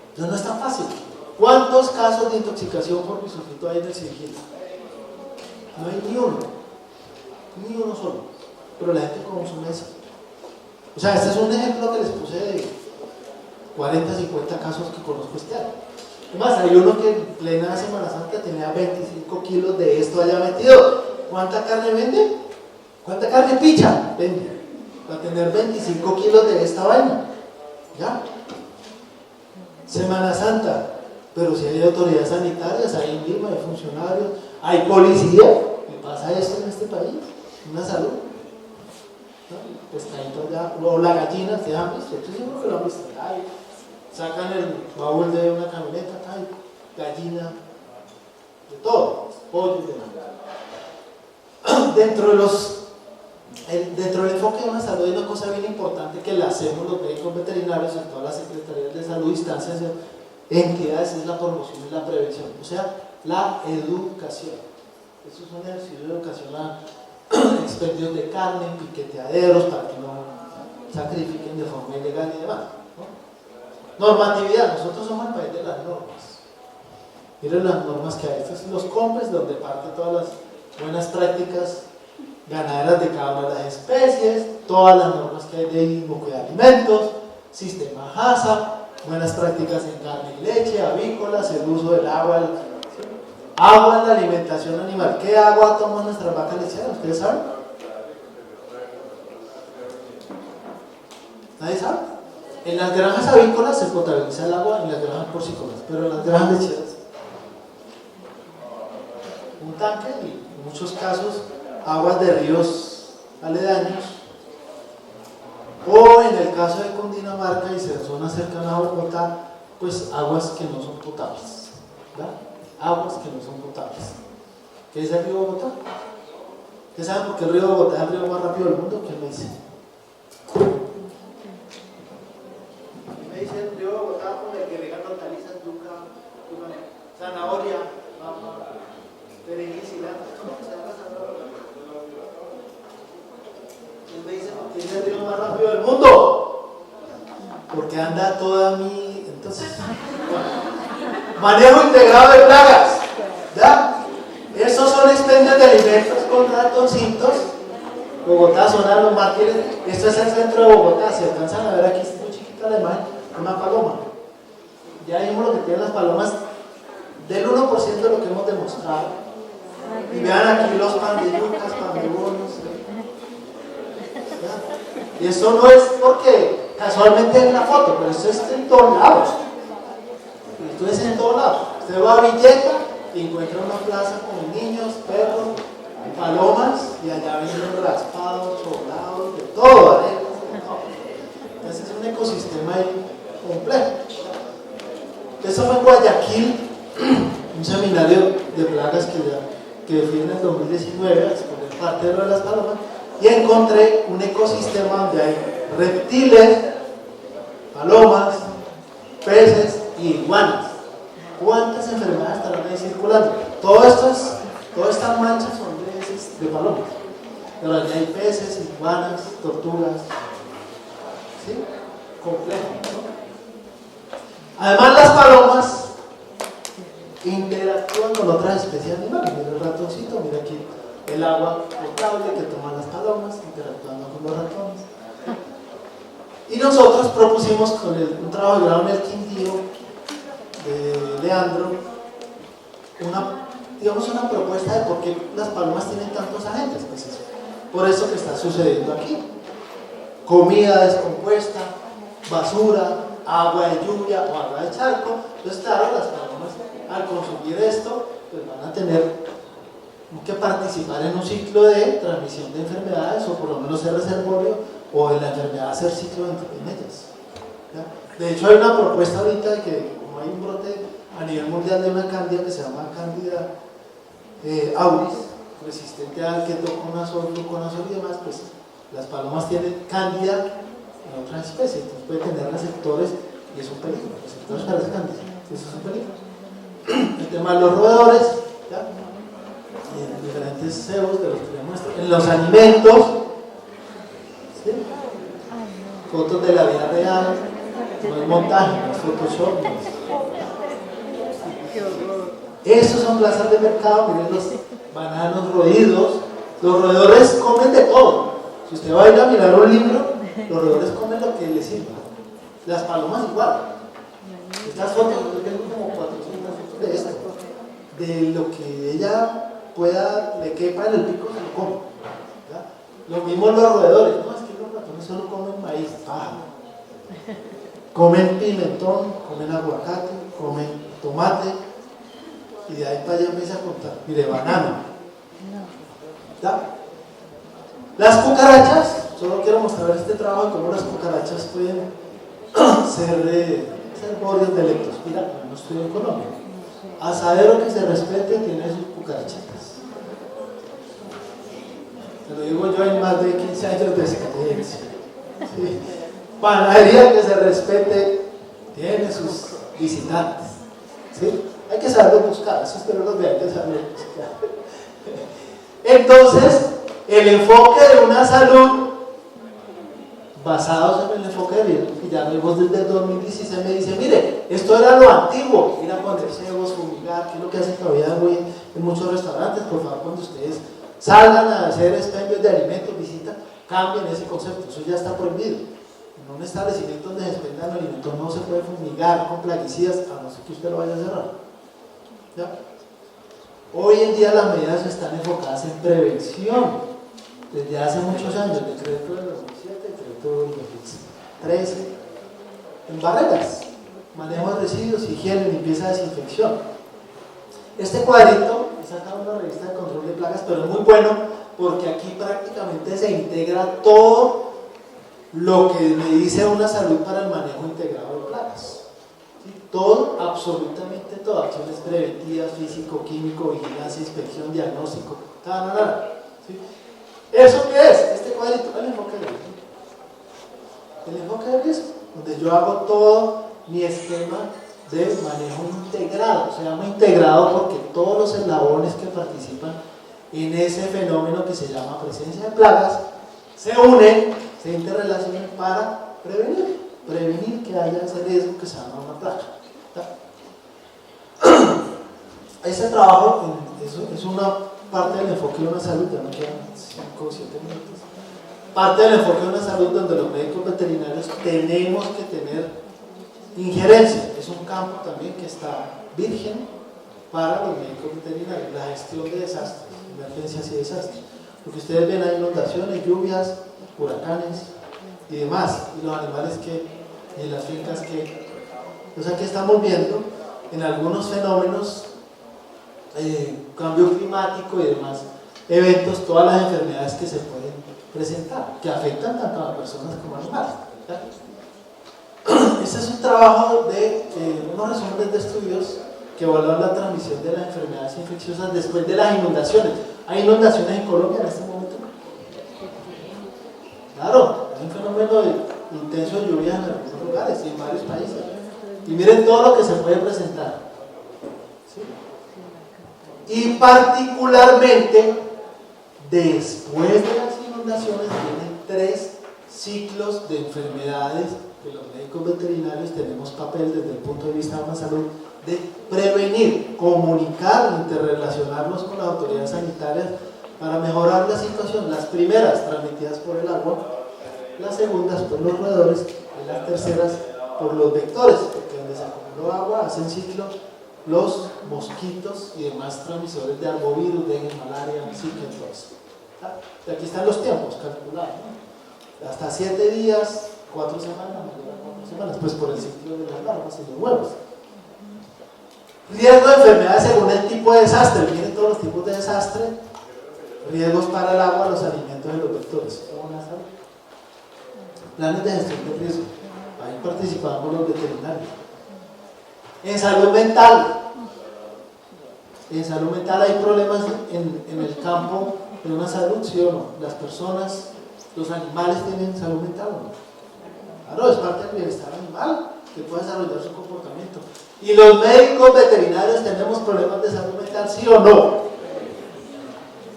Entonces, no es tan fácil. ¿Cuántos casos de intoxicación por bisulfito hay en el Singil? No hay ni uno solo. Pero la gente consume eso. O sea, este es un ejemplo que les puse de 40, 50 casos que conozco este año. Además, hay uno que en plena Semana Santa tenía 25 kilos de esto allá metido. ¿Cuánta carne vende? ¿Cuánta carne picha vende? Para tener 25 kilos de esta vaina. ¿Ya? Semana Santa. Pero si hay autoridades sanitarias, hay INVIMA, hay funcionarios, hay policía. ¿Qué pasa esto en este país? Una salud. Pescadito allá, o la gallina, ¿te han visto? Estoy seguro que lo han visto. Ay, sacan el baúl de una camioneta, ay, gallina, de todo, pollo, de nada. Dentro del enfoque de una salud hay una cosa bien importante que la hacemos los médicos veterinarios en todas las secretarías de salud, instancias, entidades, es la promoción y la prevención, o sea, la educación. Eso es un ejercicio de educación a expendios de carne, piqueteaderos para que no sacrifiquen de forma ilegal y demás, ¿no? Normatividad, nosotros somos el país de las normas. Miren las normas que hay, estos son los COMPES donde parte todas las buenas prácticas ganaderas de cada una de las especies, todas las normas que hay de inocuidad de alimentos, sistema HACCP, buenas prácticas en carne y leche, avícolas, el uso del agua, agua en la alimentación animal. ¿Qué agua toman nuestras vacas lecheras? ¿Ustedes saben? ¿Nadie sabe? En las granjas avícolas se potabiliza el agua, en las granjas porcícolas, pero en las granjas lecheras un tanque y en muchos casos aguas de ríos aledaños, o en el caso de Cundinamarca y zonas cercanas a Bogotá, pues aguas que no son potables, ¿verdad? Aguas que no son potables. ¿Qué es el río Bogotá? ¿Ustedes saben por qué el río Bogotá es el río más rápido del mundo? ¿Quién me dice? ¿Quién me dice el río Bogotá con el que regan hortalizas, yuca, zanahoria, papa, perejil, cilantro? ¿Cómo se llama zanahoria? ¿Quién me dice por qué es el río más rápido del mundo? Porque anda toda mi... Entonces, bueno, manejo integrado de plagas, ¿ya? Esos son expendios de alimentos con ratoncitos. Bogotá, zona de los mártires. Esto es el centro de Bogotá. Si alcanzan a ver aquí, es muy chiquita la imagen, una paloma. Ya vimos lo que tienen las palomas, del 1% de lo que hemos demostrado. Y vean aquí los pandillucas, pandibonos. Y eso no es porque casualmente en la foto, pero esto es en todos lados. Esto es en todos lados. Usted va a Villeta y encuentra una plaza con niños, perros, palomas, y allá vienen raspados, cholados, de todo, arenas, de todo. Entonces es un ecosistema ahí complejo. Eso fue en Guayaquil, un seminario de plagas que fui en el 2019, por parte de lo de las palomas, y encontré un ecosistema donde hay reptiles, palomas, peces y iguanas. ¿Cuántas enfermedades estarán ahí circulando? Todas estas manchas son de palomas. Pero allí hay peces, iguanas, tortugas. ¿Sí? Complejo, ¿no? Además, las palomas interactúan con otras especies animales. Mira el ratoncito, mira aquí el agua potable que toman las palomas, interactuando con los ratones. Y nosotros propusimos con un trabajo de grado en el Quindío de Leandro una propuesta de por qué las palomas tienen tantos agentes. Pues eso, por eso que está sucediendo aquí: comida descompuesta, basura, agua de lluvia o agua de charco. Entonces, claro, las palomas al consumir esto pues van a tener que participar en un ciclo de transmisión de enfermedades, o por lo menos ser reservorio, o de la enfermedad hacer ciclo en ellas, ¿ya? De hecho, hay una propuesta ahorita de que, como hay un brote a nivel mundial de una cándida que se llama Cándida auris, resistente al ketoconazol, fluconazol y demás, pues las palomas tienen cándida en otras especies, entonces puede tener receptores y es un peligro, receptores para esa cándida, eso es un peligro. El tema de los roedores, ¿ya? Y en diferentes cebos de los que les muestro, en los alimentos, ¿sí? Fotos de la vida real, no es montaje, no es Photoshop, no es. Esos son plazas de mercado, miren los bananos roídos. Los roedores comen de todo. Si usted va a ir a mirar un libro, los roedores comen lo que les sirva. Las palomas igual. Estas fotos, yo tengo como 400 fotos de esto. De lo que ella pueda, le quepa en el pico, se lo come. ¿Ya? Lo mismo los roedores. No, es que los ratones solo comen maíz, paja. Comen pimentón, comen aguacate, comen tomate. Y de ahí para allá empieza a contar. Mire, banano. ¿Ya? Las cucarachas, solo quiero mostrar este trabajo de cómo las cucarachas pueden ser borios de leptospira. No estoy en Colombia. Asadero que se respete tiene sus cucarachitas. Te lo digo yo en más de 15 años de experiencia. ¿Sí? Panadería que se respete tiene sus visitantes. ¿Sí? Hay que saberlo buscar, eso usted no los ve, hay que saberlo buscar. Entonces, el enfoque de una salud, basados en el enfoque de vida, que ya vimos desde el 2016, me dice, mire, esto era lo antiguo, ir a poner cebos, fumigar, que es lo que hacen todavía hoy en muchos restaurantes. Por favor, cuando ustedes salgan a hacer expendios de alimentos, visita, cambien ese concepto, eso ya está prohibido. En un establecimiento donde se expendan alimentos no se puede fumigar con plaguicidas, a no ser que usted lo vaya a cerrar. ¿Ya? Hoy en día las medidas están enfocadas en prevención. Desde hace muchos años, decreto del 2007, decreto del 2013, en barreras, manejo de residuos, higiene, limpieza, desinfección. Este cuadrito es sacado de una revista de control de plagas, pero es muy bueno porque aquí prácticamente se integra todo lo que me dice una salud para el manejo integrado de plagas. ¿Sí? Todo, absolutamente todo, acciones preventivas, físico, químico, vigilancia, inspección, diagnóstico, nada. ¿Sí? ¿Eso qué es? Este cuadrito, el enfoque de riesgo. El enfoque de riesgo, donde yo hago todo mi esquema de manejo integrado. Se llama integrado porque todos los eslabones que participan en ese fenómeno que se llama presencia de plagas se unen, se interrelacionan para prevenir que haya ese riesgo que se llama una plaga. Ese trabajo es una parte del enfoque de una salud, ya me quedan 5 o 7 minutos. Parte del enfoque de una salud donde los médicos veterinarios tenemos que tener injerencia. Es un campo también que está virgen para los médicos veterinarios, la gestión de desastres, emergencias y desastres. Lo que ustedes ven hay inundaciones, lluvias, huracanes y demás, y los animales que, y las fincas que, o sea que estamos viendo en algunos fenómenos, cambio climático y demás eventos, todas las enfermedades que se pueden presentar, que afectan tanto a personas como a animales. Este es un trabajo de unos resúmenes de estudios que evalúan la transmisión de las enfermedades infecciosas después de las inundaciones. ¿Hay inundaciones en Colombia en este momento? Claro, hay un fenómeno de intenso de lluvia en algunos lugares y en varios países. Y miren todo lo que se puede presentar. ¿Sí? Y particularmente después de las inundaciones vienen 3 ciclos de enfermedades que los médicos veterinarios tenemos papel desde el punto de vista de la salud de prevenir, comunicar, interrelacionarnos con las autoridades sanitarias para mejorar la situación. Las primeras transmitidas por el agua, las segundas por los roedores y las terceras por los vectores, porque donde se acumuló agua hacen ciclo los mosquitos y demás transmisores de arbovirus, dengue, malaria, zika, todo eso. Y aquí están los tiempos calculados, ¿no? Hasta 7 días, 4 semanas, 4 semanas, pues por el ciclo de las larvas y los huevos. Riesgo de enfermedades según el tipo de desastre. Miren todos los tipos de desastre. Riesgos para el agua, los alimentos y los vectores. Planes de gestión de riesgo. Ahí participamos los veterinarios. En salud mental, En salud mental hay problemas en el campo de una salud, ¿sí o no? Las personas, los animales tienen salud mental, ¿o no? Claro, es parte del bienestar animal que puede desarrollar su comportamiento. ¿Y los médicos veterinarios tenemos problemas de salud mental, sí o no?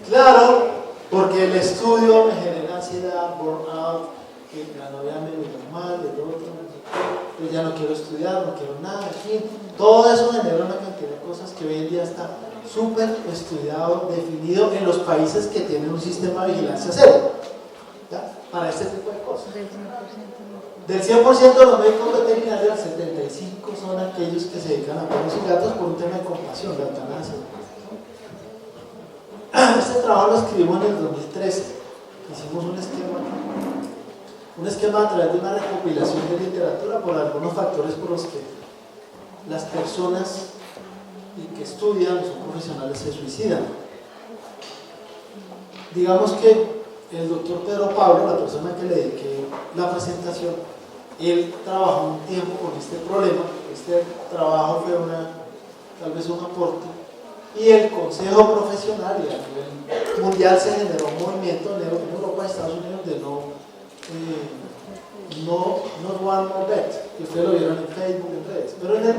Claro, porque el estudio me genera ansiedad, burnout, que la novia me mira mal, el otro, yo ya no quiero estudiar, no quiero nada, en fin. Todo eso genera una cantidad de cosas que hoy en día está súper estudiado, definido en los países que tienen un sistema de vigilancia serio, ¿ya? Para este tipo de cosas. Del 100% de los médicos veterinarios, el 75% son aquellos que se dedican a perros y gatos por un tema de compasión, la eutanasia. Este trabajo lo escribimos en el 2013. Hicimos un esquema a través de una recopilación de literatura por algunos factores por los que las personas que estudian, son profesionales, se suicidan. Digamos que el doctor Pedro Pablo, la persona que le dediqué la presentación, él trabajó un tiempo con este problema. Este trabajo fue tal vez un aporte, y el Consejo Profesional y a nivel mundial se generó un movimiento en Europa y Estados Unidos de no one more bet, que ustedes lo vieron en Facebook, en redes, pero en el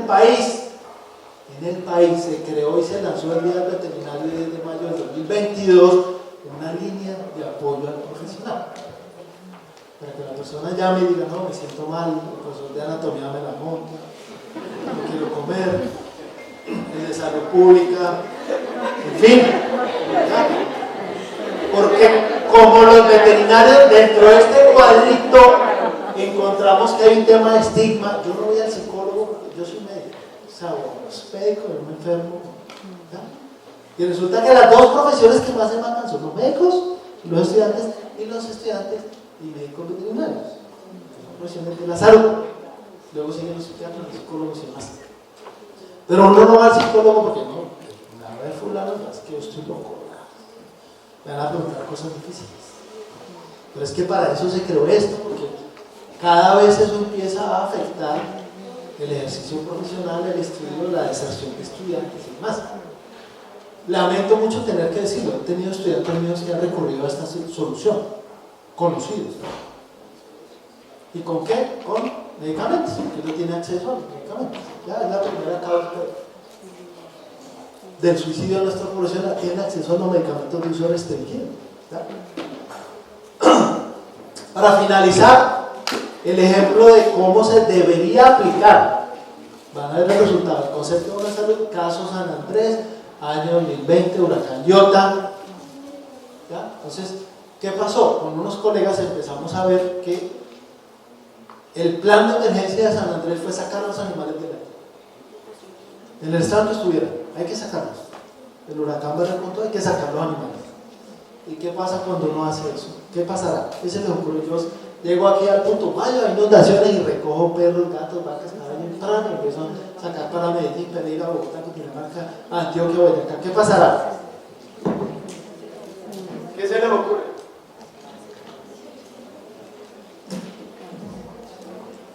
país se creó y se lanzó el Día del Veterinario el 10 de mayo del 2022 una línea de apoyo al profesional, para que la persona llame y diga: no, me siento mal, el profesor de anatomía me la monta, no quiero comer, el de salud pública, en fin, ¿ya? Porque como los veterinarios dentro de este cuadrito encontramos que hay un tema de estigma. Yo no voy al psicólogo porque yo soy médico, o sea, es médico, yo me enfermo, ¿ya? Y resulta que las dos profesiones que más se matan son los médicos y los estudiantes y médicos veterinarios, que son profesiones de la salud. Luego siguen los psiquiatras, los psicólogos y demás. Pero uno no va al psicólogo porque no, a ver, fulano, es que yo estoy loco, me van a preguntar cosas difíciles. Pero es que para eso se creó esto, porque cada vez eso empieza a afectar el ejercicio profesional, el estudio, la deserción de estudiantes y demás. Lamento mucho tener que decirlo, he tenido estudiantes míos que han recurrido a esta solución, conocidos. ¿Y con qué? Con medicamentos, que no tiene acceso a los medicamentos. Ya es la primera causa del suicidio de nuestra población, tiene acceso a los medicamentos de uso restringido. Para finalizar, el ejemplo de cómo se debería aplicar. Van a ver el resultado: el concepto de una salud, caso San Andrés, año 2020, huracán Iota. ¿Ya? Entonces, ¿qué pasó? Con unos colegas empezamos a ver que el plan de emergencia de San Andrés fue sacar a los animales del aire. En el estado que estuvieran, hay que sacarlos. El huracán va a punto, hay que sacar los animales. ¿Y qué pasa cuando uno hace eso? ¿Qué pasará? ¿Qué se me ocurre? Yo llego aquí al Putumayo, hay inundaciones y recojo perros, gatos, vacas, caballos, y empiezo a sacar para Medellín, Pereira, Bogotá, Cundinamarca, Antioquia, Boyacá. ¿Qué pasará? ¿Qué se les ocurre?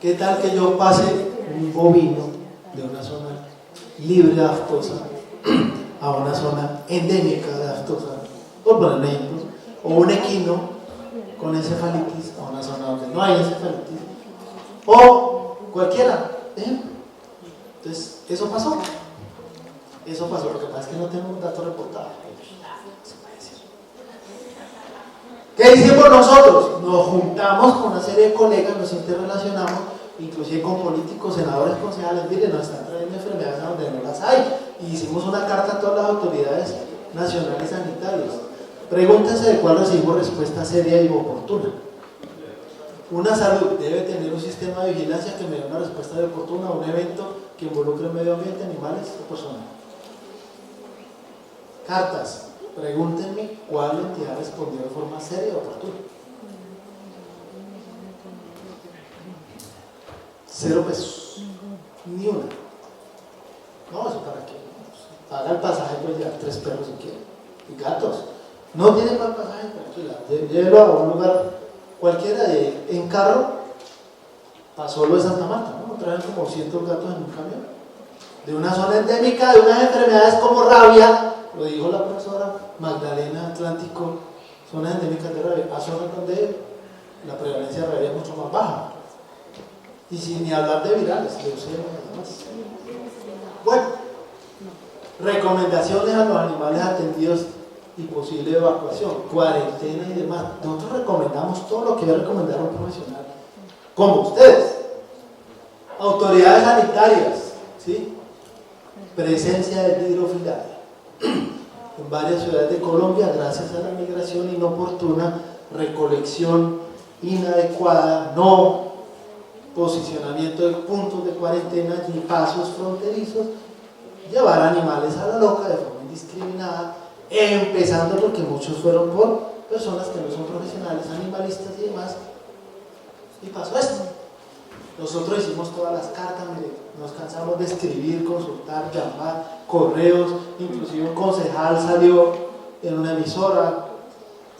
¿Qué tal que yo pase un bovino de una zona libre de aftosa a una zona endémica de aftosa, por poner ejemplos, o un equino con encefalitis a una zona donde no hay encefalitis, o cualquiera, ejemplo? Entonces, eso pasó, lo que pasa es que no tenemos datos reportados. ¿Qué hicimos nosotros? Nos juntamos con una serie de colegas, nos interrelacionamos, inclusive con políticos, senadores, concejales. Miren, nos están trayendo enfermedades a donde no las hay, y hicimos una carta a todas las autoridades nacionales sanitarias. Pregúntense de cuál recibimos respuesta seria y oportuna. Una salud debe tener un sistema de vigilancia que me dé una respuesta oportuna a un evento que involucre el medio ambiente, animales o personas. Cartas. Pregúntenme cuál entidad respondió de forma seria y oportuna. 0 pesos, ni una. No, eso para qué. Paga el pasaje, puede llevar 3 perros si quiere, y gatos. No tiene para el pasaje, tranquila, llévelo a un lugar cualquiera, en carro. Pasó lo de Santa Marta, ¿no? Traen como 200 gatos en un camión. de una zona endémica de unas enfermedades como rabia, lo dijo la profesora Magdalena Atlántico, zonas endémicas de rabia, a zonas donde la prevalencia de rabia es mucho más baja. Y sin ni hablar de virales, leucemia y demás. Bueno, recomendaciones a los animales atendidos y posible evacuación, cuarentena y demás. Nosotros recomendamos todo lo que debe recomendar un profesional, como ustedes. Autoridades sanitarias, ¿sí? Presencia de hidrofilaria en varias ciudades de Colombia gracias a la migración inoportuna, recolección inadecuada, no posicionamiento de puntos de cuarentena ni pasos fronterizos, llevar animales a la loca de forma indiscriminada, empezando porque muchos fueron por personas que no son profesionales, animalistas y demás, y pasó esto. Nosotros hicimos todas las cartas, nos cansamos de escribir, consultar, llamar, correos, inclusive un concejal salió en una emisora,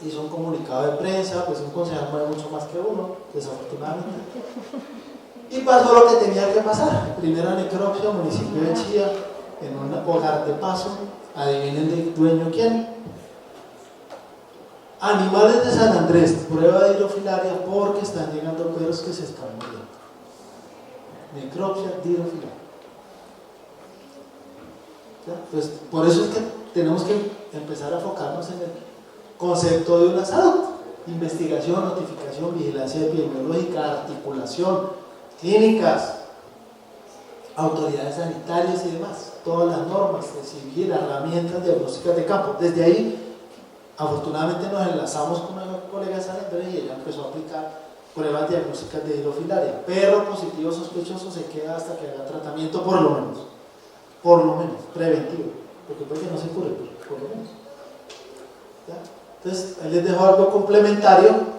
hizo un comunicado de prensa, pues un concejal mueve mucho más que uno, desafortunadamente. Y pasó lo que tenía que pasar. Primera necropsia, municipio de Chía, en un hogar de paso. Adivinen el dueño quién. Animales de San Andrés, prueba de hidrofilaria porque están llegando perros que se están muriendo. Necropsia de hidrofilaria. Pues por eso es que tenemos que empezar a enfocarnos en el concepto de una salud. Investigación, notificación, vigilancia epidemiológica, articulación, clínicas, autoridades sanitarias y demás, todas las normas de civil, herramientas diagnósticas de campo. Desde ahí, afortunadamente nos enlazamos con una colega de San Andrés y ella empezó a aplicar pruebas diagnósticas de hidrofilaria. Perro positivo sospechoso se queda hasta que haga tratamiento, por lo menos, preventivo, porque puede que no se cure, pero por lo menos. ¿Ya? Entonces, ahí les dejo algo complementario.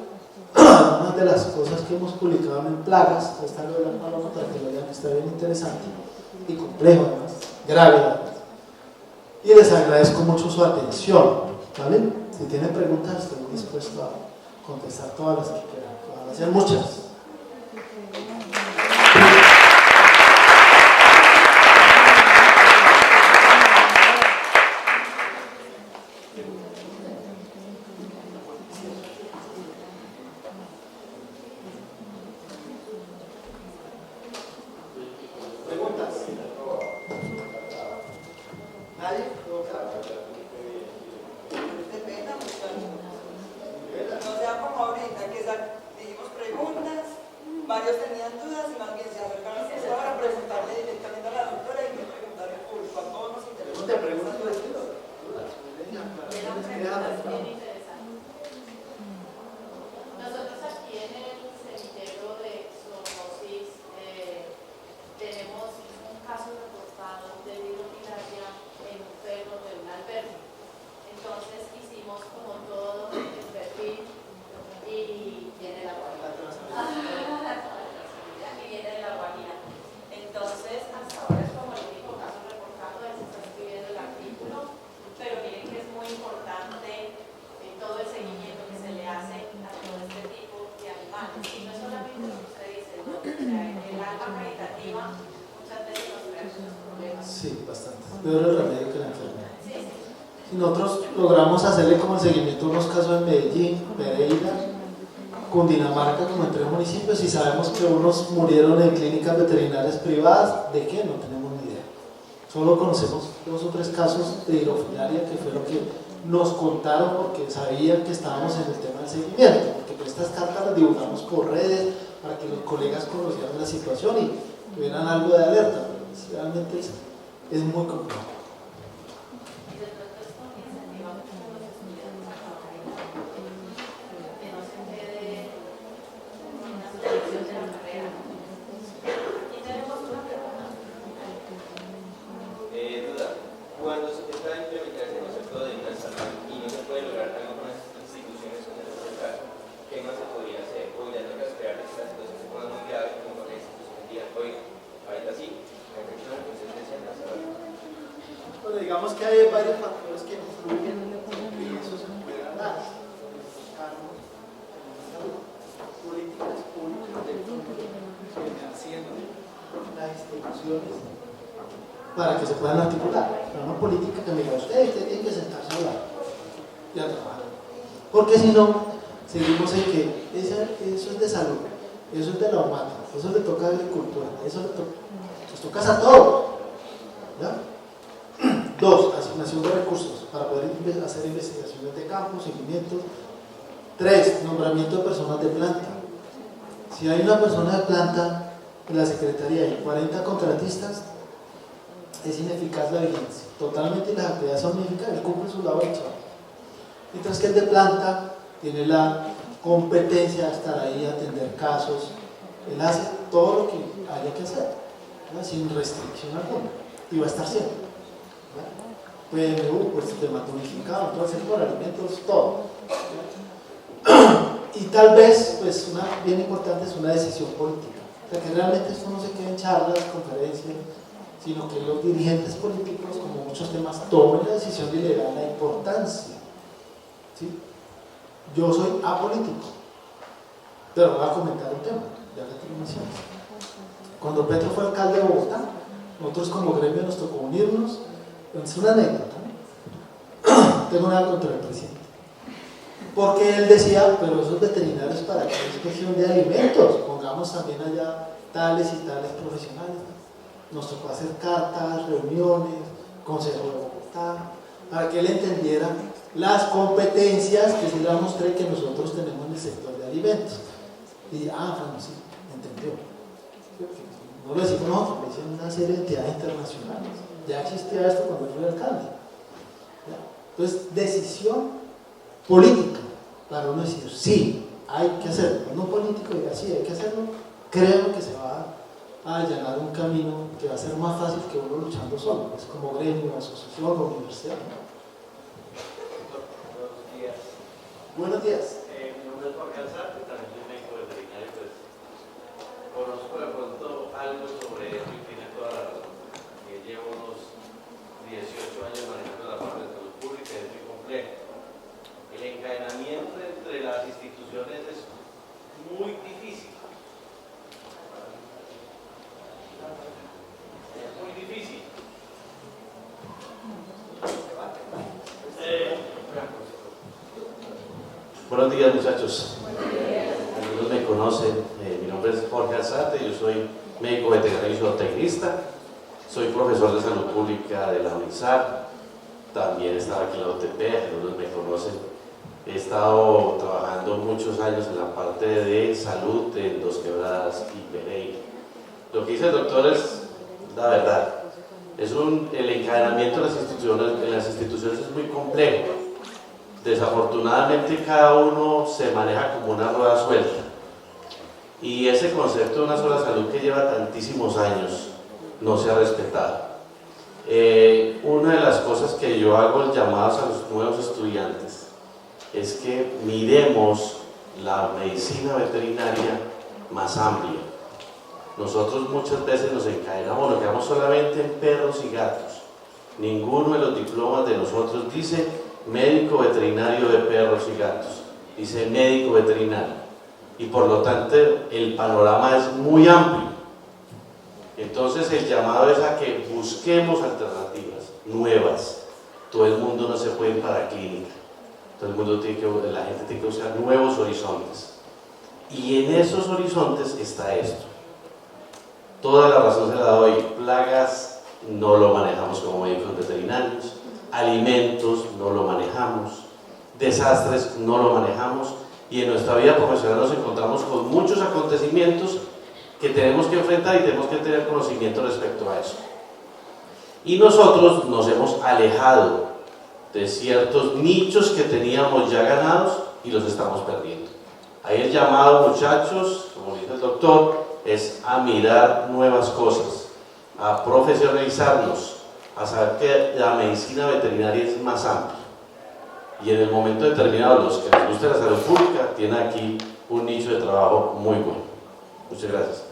Algunas de las cosas que hemos publicado en Plagas, está lo de la paloma para que lo vean, está bien interesante y complejo además, grave además. Y les agradezco mucho su atención, ¿vale? Si tienen preguntas estoy dispuesto a contestar todas las que quieran, van a ser muchas. Nosotros logramos hacerle como el seguimiento a unos casos en Medellín, Pereira, Cundinamarca, como en 3 municipios, y sabemos que unos murieron en clínicas veterinarias privadas. ¿De qué? No tenemos ni idea. Solo conocemos 2 o 3 casos de hidrofilaria, que fue lo que nos contaron porque sabían que estábamos en el tema del seguimiento, porque pues estas cartas las divulgamos por redes para que los colegas conocieran la situación y tuvieran algo de alerta, pero pues, realmente es muy complicado. Digamos que hay varios factores que influyen y eso se puede dar. Políticas públicas de haciendo las instituciones para que se puedan articular. Pero una política que me diga, usted tiene que sentarse a hablar y a trabajar. Porque si no, seguimos en que eso es de salud, eso es de la humana, eso le toca a agricultura, eso nos toca a todos. ¿Ya? 2. Asignación de recursos para poder hacer investigaciones de campo, seguimientos. 3. Nombramiento de personas de planta. Si hay una persona de planta en la Secretaría y 40 contratistas, es ineficaz la vigencia. Totalmente las actividades son ineficaces, él cumple su labor, chaval. Mientras que el de planta tiene la competencia de estar ahí, atender casos, él hace todo lo que haya que hacer, ¿no? Sin restricción alguna, y va a estar siempre. PMU, pues de maturificado, todo el sector, alimentos, todo. Y tal vez, pues una bien importante es una decisión política. O sea, que realmente esto no se quede en charlas, conferencias, sino que los dirigentes políticos, como muchos temas, tomen la decisión y le dan la importancia. ¿Sí? Yo soy apolítico, pero voy a comentar un tema, ya que te lo mencionas. Cuando Petro fue alcalde de Bogotá, nosotros como gremio nos tocó unirnos. Es una anécdota, ¿no? Tengo nada contra el presidente, porque él decía, pero esos veterinarios para qué inspección de alimentos, pongamos también allá tales y tales profesionales. Nos tocó hacer cartas, reuniones, Consejo de Bogotá, para que él entendiera las competencias que sí le mostré que nosotros tenemos en el sector de alimentos. Y bueno, sí, entendió. No lo decimos nosotros, lo dicen una serie de entidades internacionales. Ya existía esto cuando yo era alcalde. ¿Ya? Entonces, decisión política para uno decir, sí, hay que hacerlo. No político diga, sí, hay que hacerlo, creo que se va a allanar un camino que va a ser más fácil que uno luchando solo. Es como gremio, asociación o universidad. Buenos días. Buenos días. Mi nombre es Jorge Alzate, también soy médico veterinario, pues conozco de pronto algo sobre esto y tiene toda la razón. Llevo unos 18 años manejando la parte de salud pública y es muy complejo. El encadenamiento entre las instituciones es muy difícil. Es muy difícil. Buenos días, muchachos. Algunos me conocen, mi nombre es Jorge Alzate, yo soy médico veterinario y zootecnista, soy profesor de salud pública de la UNISAR, también estaba aquí en la UTP, algunos me conocen. He estado trabajando muchos años en la parte de salud en Dos Quebradas y Pereira. Lo que dice el doctor es la verdad. El encadenamiento de las instituciones es muy complejo. Desafortunadamente cada uno se maneja como una rueda suelta y ese concepto de una sola salud que lleva tantísimos años no se ha respetado. Una de las cosas que yo hago llamadas a los nuevos estudiantes es que miremos la medicina veterinaria más amplia. Nosotros muchas veces nos encadenamos, nos quedamos solamente en perros y gatos. Ninguno de los diplomas de nosotros dice médico veterinario de perros y gatos, dice médico veterinario, y por lo tanto el panorama es muy amplio. Entonces el llamado es a que busquemos alternativas nuevas. Todo el mundo no se puede ir para clínica, todo el mundo la gente tiene que buscar nuevos horizontes, y en esos horizontes está esto. Toda la razón se la doy. Plagas no lo manejamos como médicos veterinarios, alimentos no lo manejamos, desastres no lo manejamos, y en nuestra vida profesional nos encontramos con muchos acontecimientos que tenemos que enfrentar y tenemos que tener conocimiento respecto a eso. Y nosotros nos hemos alejado de ciertos nichos que teníamos ya ganados y los estamos perdiendo. Ahí el llamado, muchachos, como dice el doctor, es a mirar nuevas cosas, a profesionalizarnos, a saber que la medicina veterinaria es más amplia. Y en el momento determinado, los que les guste la salud pública tienen aquí un nicho de trabajo muy bueno. Muchas gracias.